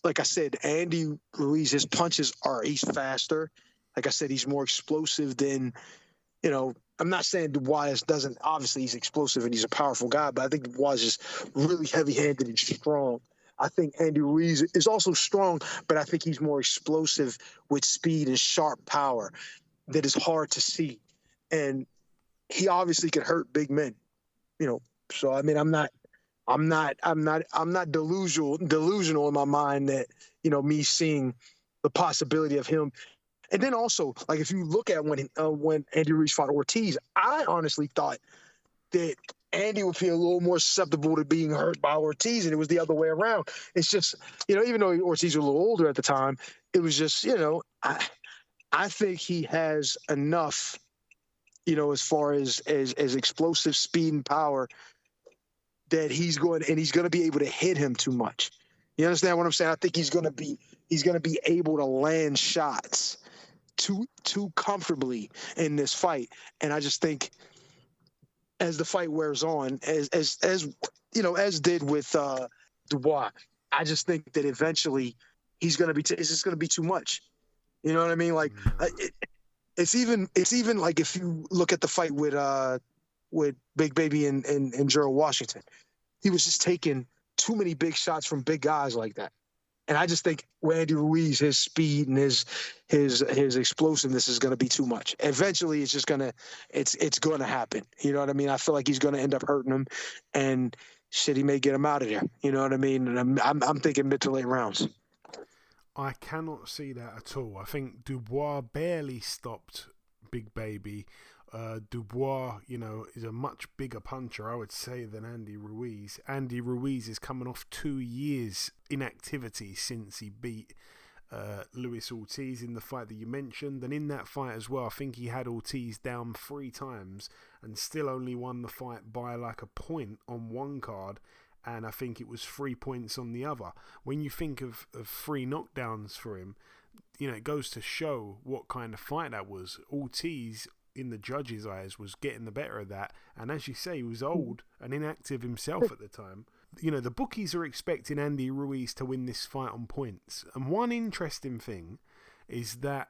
like I said, Andy Ruiz, his punches he's faster. Like I said, he's more explosive than, I'm not saying Dubois doesn't, obviously he's explosive and he's a powerful guy, but I think Dubois is just really heavy-handed and strong. I think Andy Ruiz is also strong, but I think he's more explosive with speed and sharp power that is hard to see. And he obviously could hurt big men, so I mean, I'm not delusional in my mind that, me seeing the possibility of him. And then also, like, if you look at when Andy Ruiz fought Ortiz, I honestly thought that Andy would feel a little more susceptible to being hurt by Ortiz, and it was the other way around. It's just, even though Ortiz was a little older at the time, it was just, I think he has enough, as far as explosive speed and power, that he's going to be able to hit him too much. You understand what I'm saying? I think he's going to be able to land shots too comfortably in this fight. And I just think as the fight wears on, as did with Dubois, I just think that eventually it's just going to be too much. You know what I mean? Like, it's even like if you look at the fight with Big Baby and Gerald Washington, he was just taking too many big shots from big guys like that. And I just think with Andy Ruiz, his speed and his explosiveness is going to be too much. Eventually, it's going to happen. You know what I mean? I feel like he's going to end up hurting him, and shit, he may get him out of there. You know what I mean? And I'm thinking mid to late rounds. I cannot see that at all. I think Dubois barely stopped Big Baby. Dubois, is a much bigger puncher, I would say, than Andy Ruiz. Andy Ruiz is coming off 2 years inactivity since he beat Luis Ortiz in the fight that you mentioned. And in that fight as well, I think he had Ortiz down 3 times and still only won the fight by like a point on one card. And I think it was 3 points on the other. When you think of 3 knockdowns for him, it goes to show what kind of fight that was. Ortiz, in the judges' eyes, was getting the better of that. And as you say, he was old and inactive himself at the time. The bookies are expecting Andy Ruiz to win this fight on points. And one interesting thing is that,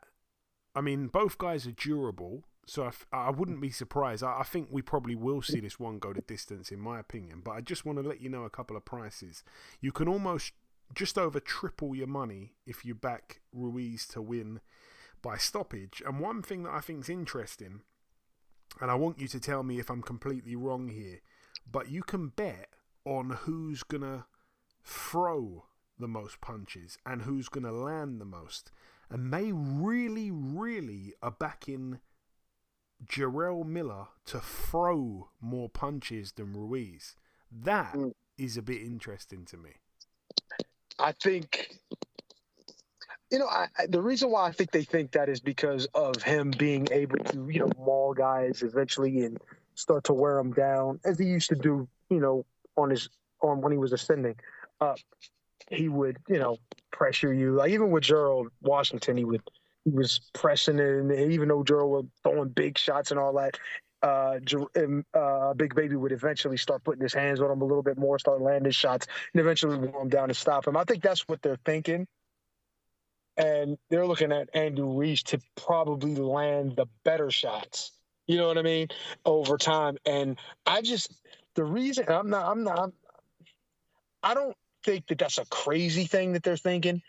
both guys are durable. So I wouldn't be surprised. I think we probably will see this one go the distance, in my opinion. But I just want to let you know a couple of prices. You can almost just over triple your money if you back Ruiz to win by stoppage. And one thing that I think is interesting, and I want you to tell me if I'm completely wrong here, but you can bet on who's going to throw the most punches and who's going to land the most. And they really, really are backing Jarrell Miller to throw more punches than Ruiz. That is a bit interesting to me. I think The reason why I think they think that is because of him being able to, maul guys eventually and start to wear them down as he used to do, on when he was ascending. He would, pressure you. Like even with Gerald Washington, he was pressing it, and even though Gerald was throwing big shots and all that, Big Baby would eventually start putting his hands on him a little bit more, start landing shots, and eventually wear him down and stop him. I think that's what they're thinking. And they're looking at Andy Ruiz to probably land the better shots. You know what I mean? Over time. And I don't think that that's a crazy thing that they're thinking.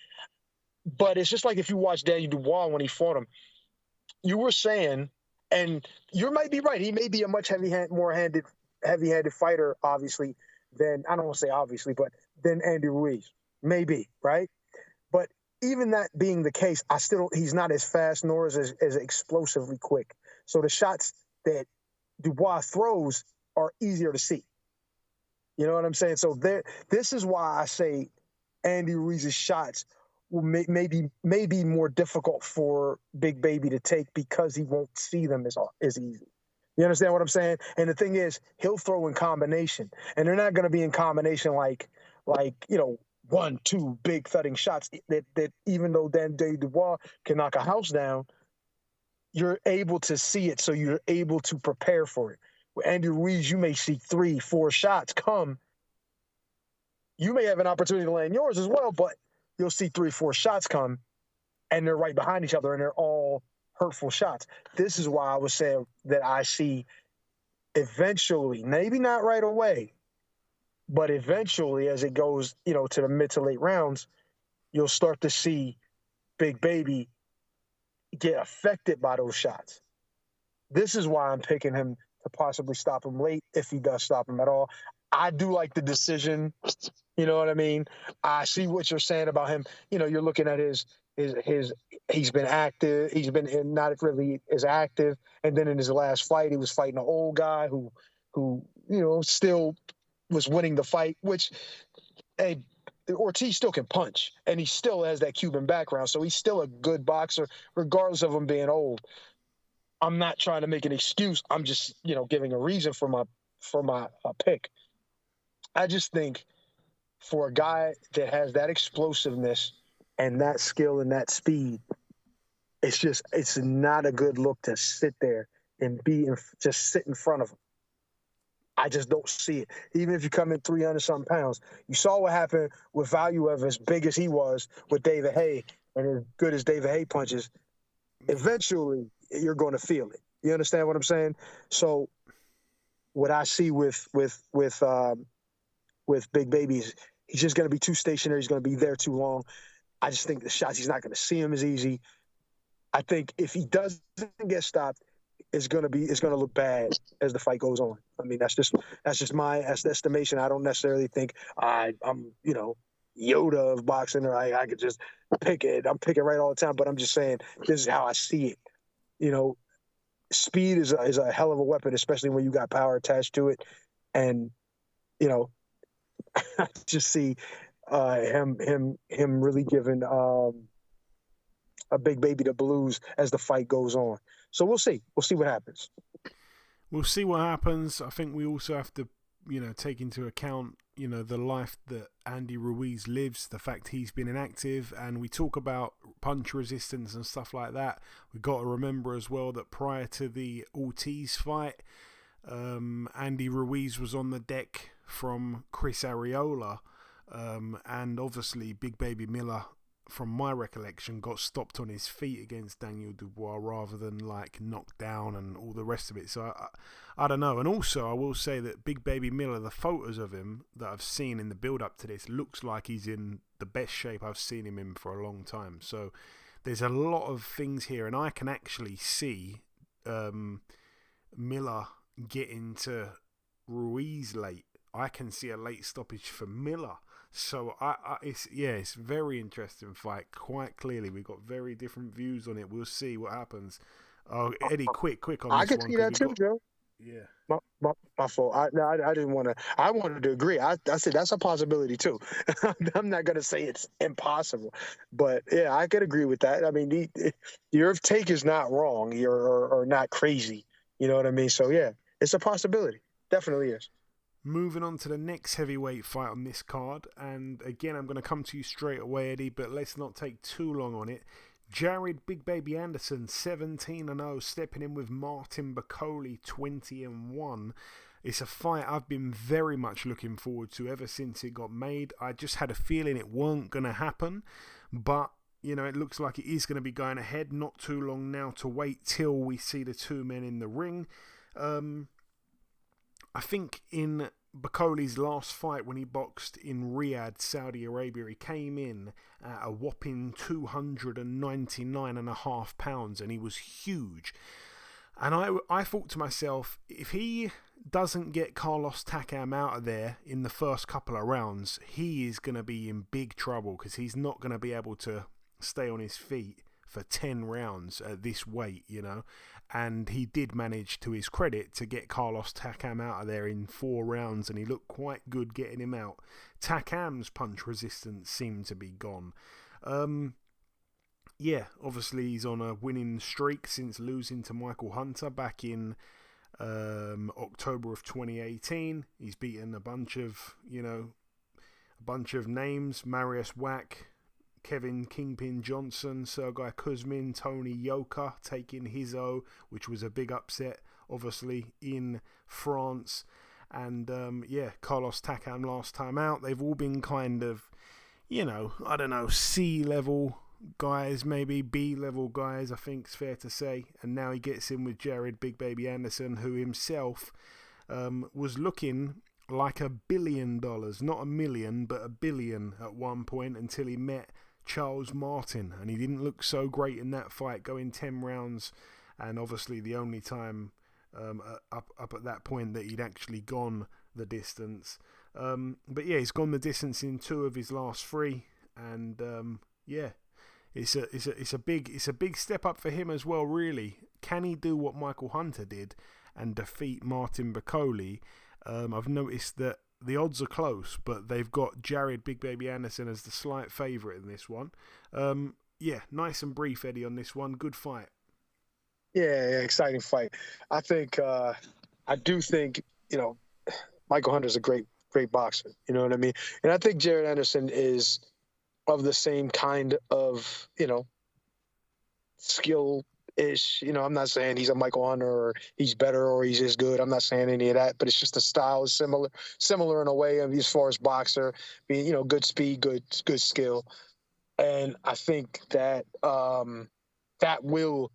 But it's just like if you watch Daniel Dubois when he fought him, you were saying, and you might be right, he may be a much heavy-handed fighter, obviously, than, I don't want to say obviously, but than Andy Ruiz. Maybe, right? But even that being the case, he's not as fast nor as explosively quick. So the shots that Dubois throws are easier to see. You know what I'm saying? So this is why I say Andy Ruiz's shots will may be more difficult for Big Baby to take because he won't see them as easy. You understand what I'm saying? And the thing is, he'll throw in combination, and they're not going to be in combination like 1, 2 big thudding shots that even though Daniel Dubois can knock a house down, you're able to see it, so you're able to prepare for it. With Andy Ruiz, you may see 3, 4 shots come. You may have an opportunity to land yours as well, but you'll see 3, 4 shots come, and they're right behind each other, and they're all hurtful shots. This is why I was saying that I see eventually, maybe not right away, but eventually, as it goes, to the mid to late rounds, you'll start to see Big Baby get affected by those shots. This is why I'm picking him to possibly stop him late, if he does stop him at all. I do like the decision. You know what I mean? I see what you're saying about him. You're looking at his he's been active. He's been not really as active. And then in his last fight, he was fighting an old guy who still was winning the fight, which, hey, Ortiz still can punch, and he still has that Cuban background, so he's still a good boxer, regardless of him being old. I'm not trying to make an excuse. I'm just, giving a reason for my pick. I just think for a guy that has that explosiveness and that skill and that speed, it's not a good look to sit there and just sit in front of him. I just don't see it. Even if you come in 300-something pounds, you saw what happened with Valuev, as big as he was with David Haye, and as good as David Haye punches. Eventually, you're going to feel it. You understand what I'm saying? So, what I see with Big Baby is he's just going to be too stationary. He's going to be there too long. I just think the shots, he's not going to see him as easy. I think if he doesn't get stopped, it's going to look bad as the fight goes on. I mean, that's just my estimation. I don't necessarily think I'm Yoda of boxing, or I could just pick it. I'm picking right all the time, but I'm just saying this is how I see it. Speed is a hell of a weapon, especially when you got power attached to it. And, I just see him really giving a Big Baby the blues as the fight goes on. So we'll see. We'll see what happens. We'll see what happens. I think we also have to, take into account, the life that Andy Ruiz lives, the fact he's been inactive, and we talk about punch resistance and stuff like that. We've got to remember as well that prior to the Ortiz fight, Andy Ruiz was on the deck from Chris Arreola, and obviously Big Baby Miller, from my recollection, got stopped on his feet against Daniel Dubois rather than knocked down and all the rest of it. So I don't know. And also I will say that Big Baby Miller, the photos of him that I've seen in the build up to this, looks like he's in the best shape I've seen him in for a long time. So there's a lot of things here, and I can actually see Miller getting to Ruiz late. I can see a late stoppage for Miller. So it's very interesting fight. Quite clearly, we've got very different views on it. We'll see what happens. Oh, Eddie, quick on this one. I can see that too, Joe. Yeah. My fault. I didn't want to. I wanted to agree. I said that's a possibility too. I'm not going to say it's impossible, but yeah, I could agree with that. I mean, your take is not wrong. Or not crazy. You know what I mean? So yeah, it's a possibility. Definitely is. Moving on to the next heavyweight fight on this card, and again, I'm going to come to you straight away, Eddie, but let's not take too long on it. Jared Big Baby Anderson, 17-0, stepping in with Martin Bakole, 20-1. It's a fight I've been very much looking forward to ever since it got made. I just had a feeling it weren't going to happen, but you know, it looks like it is going to be going ahead. Not too long now to wait till we see the two men in the ring. I think in Bakole's last fight when he boxed in Riyadh, Saudi Arabia, he came in at a whopping 299.5 pounds, and he was huge. And I thought to myself, if he doesn't get Carlos Takam out of there in the first couple of rounds, he is going to be in big trouble, because he's not going to be able to stay on his feet for 10 rounds at this weight, you know. And he did manage, to his credit, to get Carlos Takam out of there in 4 rounds, and he looked quite good getting him out. Takam's punch resistance seemed to be gone. Yeah, obviously he's on a winning streak since losing to Michael Hunter back in October of 2018. He's beaten a bunch of names: Marius Wack, Kevin Kingpin Johnson, Sergei Kuzmin, Tony Yoka taking his O, which was a big upset, obviously, in France. And, Carlos Takam last time out. They've all been kind of, C-level guys, maybe B-level guys, I think it's fair to say. And now he gets in with Jared Big Baby Anderson, who himself was looking like $1 billion. Not a million, but $1 billion at one point, until he met Charles Martin, and he didn't look so great in that fight, going 10 rounds, and obviously the only time up at that point that he'd actually gone the distance. But yeah, he's gone the distance in 2 of his last 3, and it's a big step up for him as well. Really, can he do what Michael Hunter did and defeat Martin Bakole? I've noticed that the odds are close, but they've got Jared Big Baby Anderson as the slight favourite in this one. Nice and brief, Eddie, on this one. Good fight. Yeah, exciting fight. I do think, Michael Hunter's a great boxer. You know what I mean? And I think Jared Anderson is of the same kind of, skill-ish. I'm not saying he's a Michael Hunter or he's better or he's as good. I'm not saying any of that, but it's just the style is similar in a way, as far as boxer, being, good speed, good skill. And I think that that will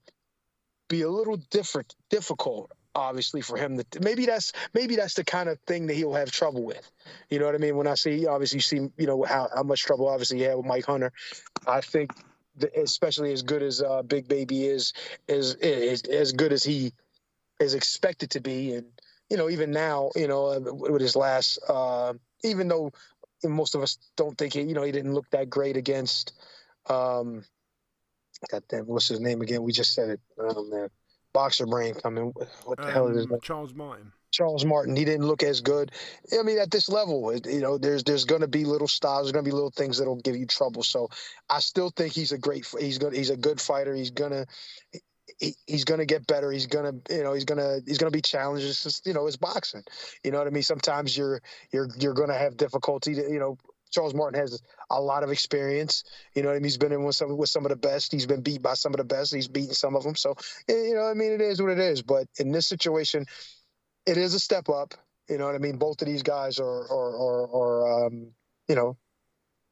be a little difficult, obviously, for him. Maybe that's the kind of thing that he'll have trouble with. You know what I mean? When I see, obviously, how much trouble obviously he had with Mike Hunter. I think, especially as good as Big Baby is as good as he is expected to be, and even now, with his last, even though most of us don't think he didn't look that great against. Goddamn, what's his name again? We just said it. Oh man, boxer brain coming. What the hell is his name? Charles Martin. He didn't look as good. I mean, at this level, there's going to be little styles. There's going to be little things that'll give you trouble. So I still think he's a good fighter. He's gonna get better. He's gonna be challenged. It's just, it's boxing. You know what I mean? Sometimes you're going to have difficulty. Charles Martin has a lot of experience. You know what I mean? He's been in with some of the best. He's been beat by some of the best. He's beaten some of them. So, it is what it is. But in this situation, it is a step up. You know what I mean? Both of these guys are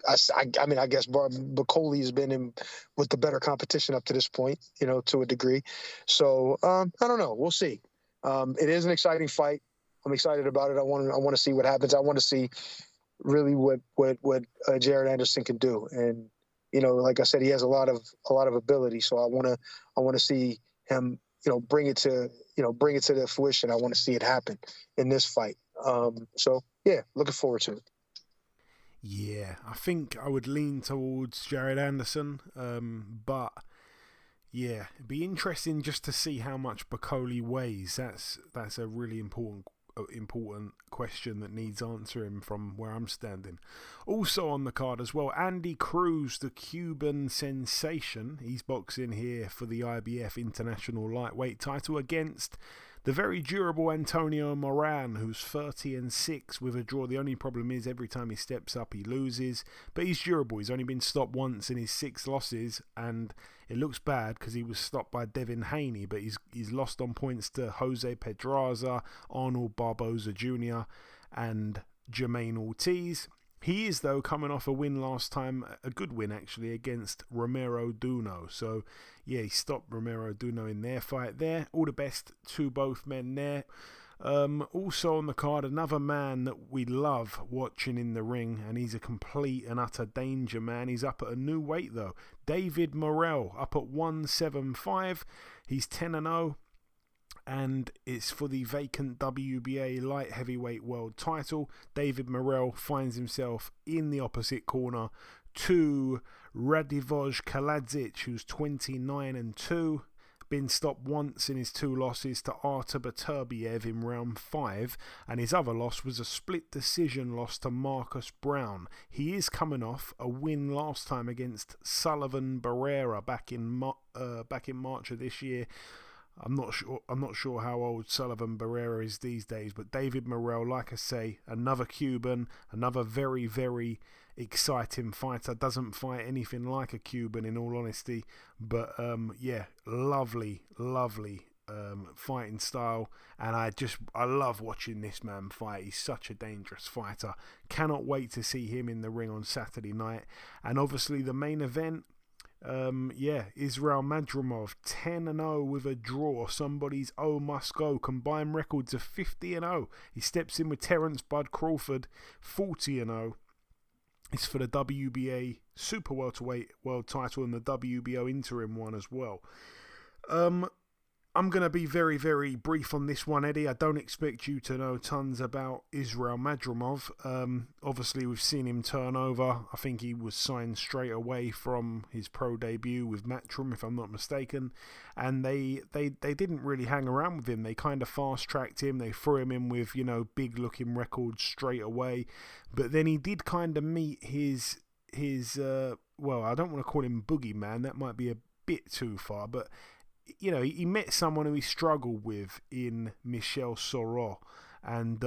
I guess Bakole has been in with the better competition up to this point, to a degree. So, I don't know. We'll see. It is an exciting fight. I'm excited about it. I want to see what happens. I want to see really what Jared Anderson can do. And, like I said, he has a lot of ability. So I want to see him, bring it to the fruition. I want to see it happen in this fight. So yeah, looking forward to it. Yeah, I think I would lean towards Jared Anderson, but Yeah, it'd be interesting just to see how much Bacoli weighs. That's a really important question that needs answering from where I'm standing. Also on the card as well, Andy Cruz, the Cuban sensation. He's boxing here for the IBF International Lightweight title against the very durable Antonio Moran, who's 30-6 with a draw. The only problem is every time he steps up, he loses. But he's durable. He's only been stopped once in his 6 losses, and it looks bad because he was stopped by Devin Haney, but he's lost on points to Jose Pedraza, Arnold Barboza Jr., and Jermaine Ortiz. He is, though, coming off a win last time, a good win actually, against Romero Duno. So, yeah, he stopped Romero Duno in their fight there. All the best to both men there. Also on the card, another man that we love watching in the ring, and he's a complete and utter danger, man. He's up at a new weight, though. David Morrell, up at 175. He's 10-0. And it's for the vacant WBA light heavyweight world title. David Morrell finds himself in the opposite corner to Radivoj Kaladzic, who's 29-2. Been stopped once in his 2 losses to Artur Beterbiev in round 5, and his other loss was a split decision loss to Marcus Brown. He is coming off a win last time against Sullivan Barrera back in March of this year. I'm not sure how old Sullivan Barrera is these days, but David Morrell, like I say, another Cuban, another very, very exciting fighter. Doesn't fight anything like a Cuban, in all honesty, but yeah, lovely fighting style, and I love watching this man fight. He's such a dangerous fighter. Cannot wait to see him in the ring on Saturday night. And obviously the main event, Israel Madrimov, 10-0 with a draw. Somebody's must go. Combined records of 50-0. He steps in with Terence Bud Crawford, 40-0. It's for the WBA Super Welterweight world title and the WBO interim one as well. I'm going to be very, very brief on this one, Eddie. I don't expect you to know tons about Israel Madrimov. Obviously, we've seen him turn over. I think he was signed straight away from his pro debut with Matchroom, if I'm not mistaken. And they didn't really hang around with him. They kind of fast-tracked him. They threw him in with, big-looking records straight away. But then he did kind of meet his well, I don't want to call him boogeyman. That might be a bit too far, but he met someone who he struggled with in Michel Soro, and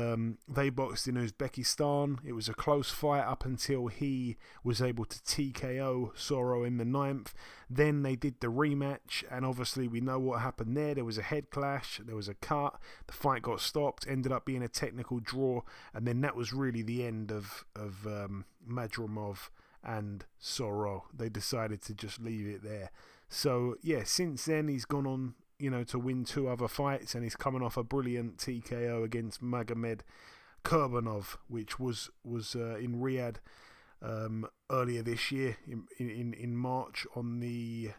they boxed in Uzbekistan. It was a close fight up until he was able to TKO Soro in the 9th. Then they did the rematch, and obviously we know what happened there. There was a head clash, there was a cut, the fight got stopped, ended up being a technical draw, and then that was really the end of Madrimov and Soro. They decided to just leave it there. So, yeah, since then he's gone on, to win 2 other fights, and he's coming off a brilliant TKO against Magomed Kurbanov, which was in Riyadh earlier this year, in March, on the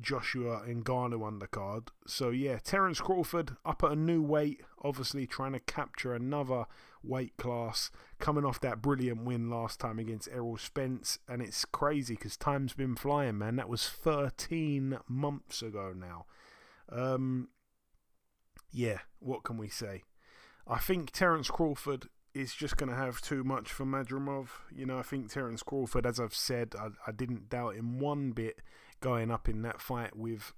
Joshua Ngannou undercard. So, yeah, Terence Crawford up at a new weight, obviously trying to capture another weight class, coming off that brilliant win last time against Errol Spence. And it's crazy because time's been flying, man. That was 13 months ago now. Yeah, what can we say? I think Terence Crawford is just going to have too much for Madrimov. I think Terence Crawford, as I've said, I didn't doubt him one bit going up in that fight with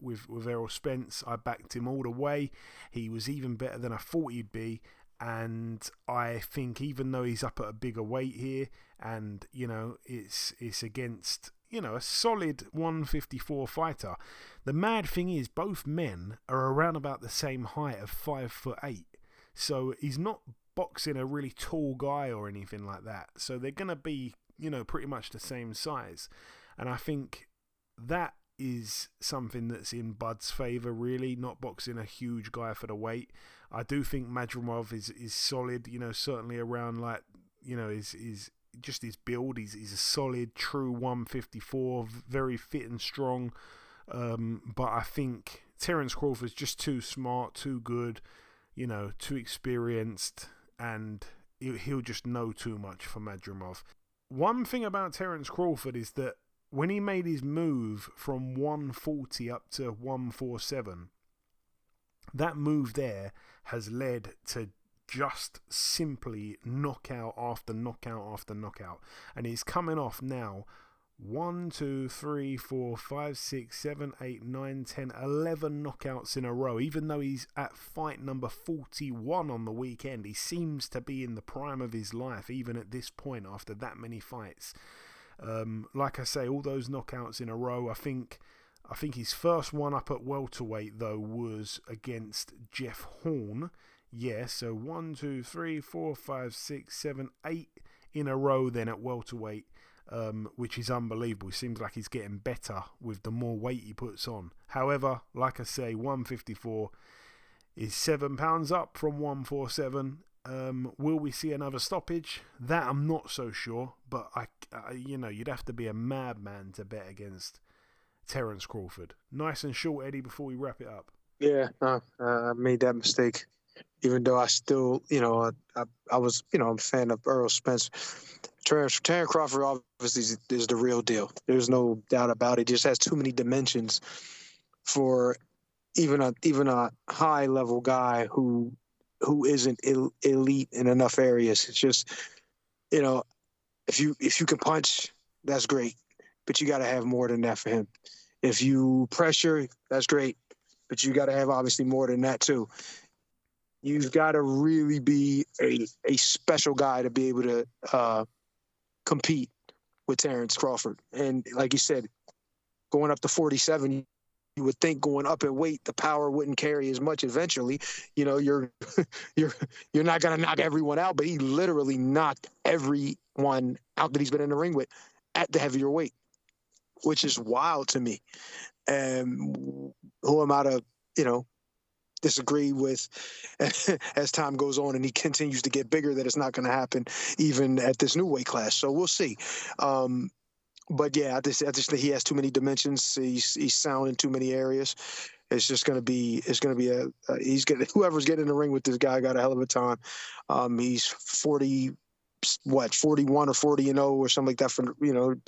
Errol Spence. I backed him all the way. He was even better than I thought he'd be. And I think even though he's up at a bigger weight here, and, it's against, a solid 154 fighter. The mad thing is both men are around about the same height of 5'8". So he's not boxing a really tall guy or anything like that. So they're going to be, pretty much the same size. And I think that is something that's in Bud's favour, really, not boxing a huge guy for the weight. I do think Madrimov is solid, certainly around his just his build. He's a solid, true 154, very fit and strong. But I think Terence Crawford's just too smart, too good, too experienced, and he'll just know too much for Madrimov. One thing about Terence Crawford is that when he made his move from 140 up to 147, that move there has led to just simply knockout after knockout after knockout. And he's coming off now 1, 2, 3, 4, 5, 6, 7, 8, 9, 10, 11 knockouts in a row. Even though he's at fight number 41 on the weekend, he seems to be in the prime of his life, even at this point after that many fights. Like I say, all those knockouts in a row. I think his first one up at welterweight, though, was against Jeff Horn. Yeah, so 1, 2, 3, 4, 5, 6, 7, 8 in a row then at welterweight, which is unbelievable. It seems like he's getting better with the more weight he puts on. However, like I say, 154 is 7 pounds up from 147. Will we see another stoppage? That I'm not so sure, but you'd have to be a madman to bet against Terence Crawford. Nice and short, Eddie, before we wrap it up. Yeah, I made that mistake. Even though I still, I was, I'm a fan of Earl Spence. Terence Crawford obviously is the real deal. There's no doubt about it. He just has too many dimensions for even a high level guy who isn't elite in enough areas. It's just, if you can punch, that's great, but you got to have more than that for him. If you pressure, that's great, but you got to have obviously more than that too. You've got to really be a special guy to be able to compete with Terence Crawford. And like you said, going up to 47, you would think going up in weight, the power wouldn't carry as much eventually. You're not going to knock everyone out, but he literally knocked everyone out that he's been in the ring with at the heavier weight, which is wild to me. Who am I to, disagree with as time goes on and he continues to get bigger, that it's not going to happen even at this new weight class. So we'll see. But yeah, I just think he has too many dimensions. He's sound in too many areas. Whoever's getting in the ring with this guy got a hell of a time. He's 41 or 40-0 or something like that.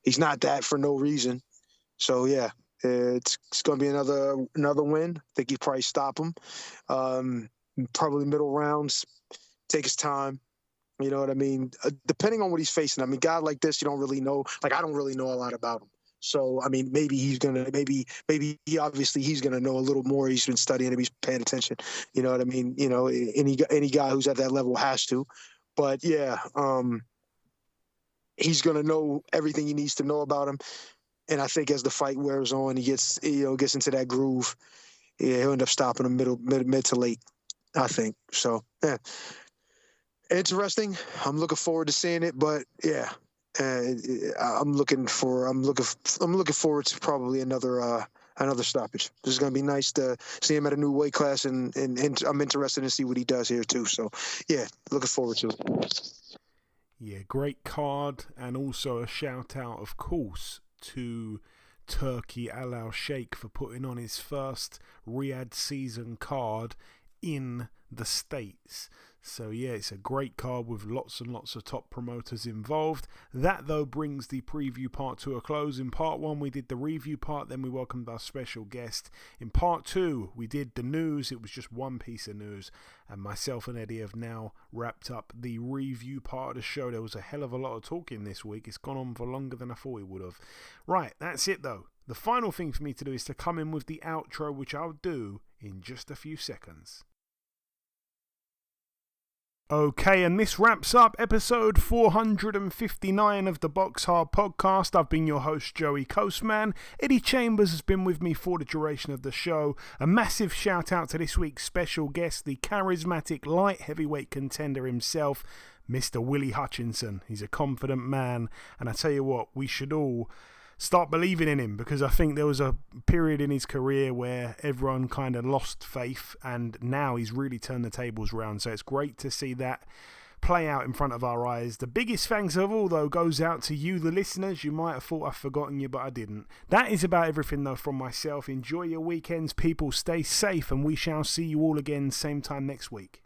He's not that for no reason. So yeah. It's going to be another win. I think you probably stop him. Probably middle rounds. Take his time. You know what I mean? Depending on what he's facing. I mean, guy like this, you don't really know. Like, I don't really know a lot about him. So, I mean, maybe he's going to know a little more. He's been studying him. He's paying attention. You know what I mean? Any guy who's at that level has to. But, yeah, he's going to know everything he needs to know about him. And I think as the fight wears on, he gets into that groove. Yeah, he'll end up stopping him mid to late, I think. So, yeah, interesting. I'm looking forward to seeing it, but yeah, I'm looking forward to probably another stoppage. This is going to be nice to see him at a new weight class, and I'm interested to see what he does here too. So, yeah, looking forward to it. Yeah, great card, and also a shout out, of course, to Turki Al Sheikh for putting on his first Riyadh season card in the States. So yeah, it's a great card with lots and lots of top promoters involved. That though brings the preview part to a close. In part 1 we did the review part, then we welcomed our special guest. In part 2 we did the news. It was just one piece of news, and myself and Eddie have now wrapped up the review part of the show. There was a hell of a lot of talking this week. It's gone on for longer than I thought it would have. Right, that's it though. The final thing for me to do is to come in with the outro, which I'll do in just a few seconds. Okay, and this wraps up episode 459 of the BoxHard Podcast. I've been your host, Joey Coastman. Eddie Chambers has been with me for the duration of the show. A massive shout out to this week's special guest, the charismatic light heavyweight contender himself, Mr. Willy Hutchinson. He's a confident man, and I tell you what, we should all start believing in him, because I think there was a period in his career where everyone kind of lost faith, and now he's really turned the tables around. So it's great to see that play out in front of our eyes. The biggest thanks of all, though, goes out to you, the listeners. You might have thought I've forgotten you, but I didn't. That is about everything, though, from myself. Enjoy your weekends, people. Stay safe, and we shall see you all again same time next week.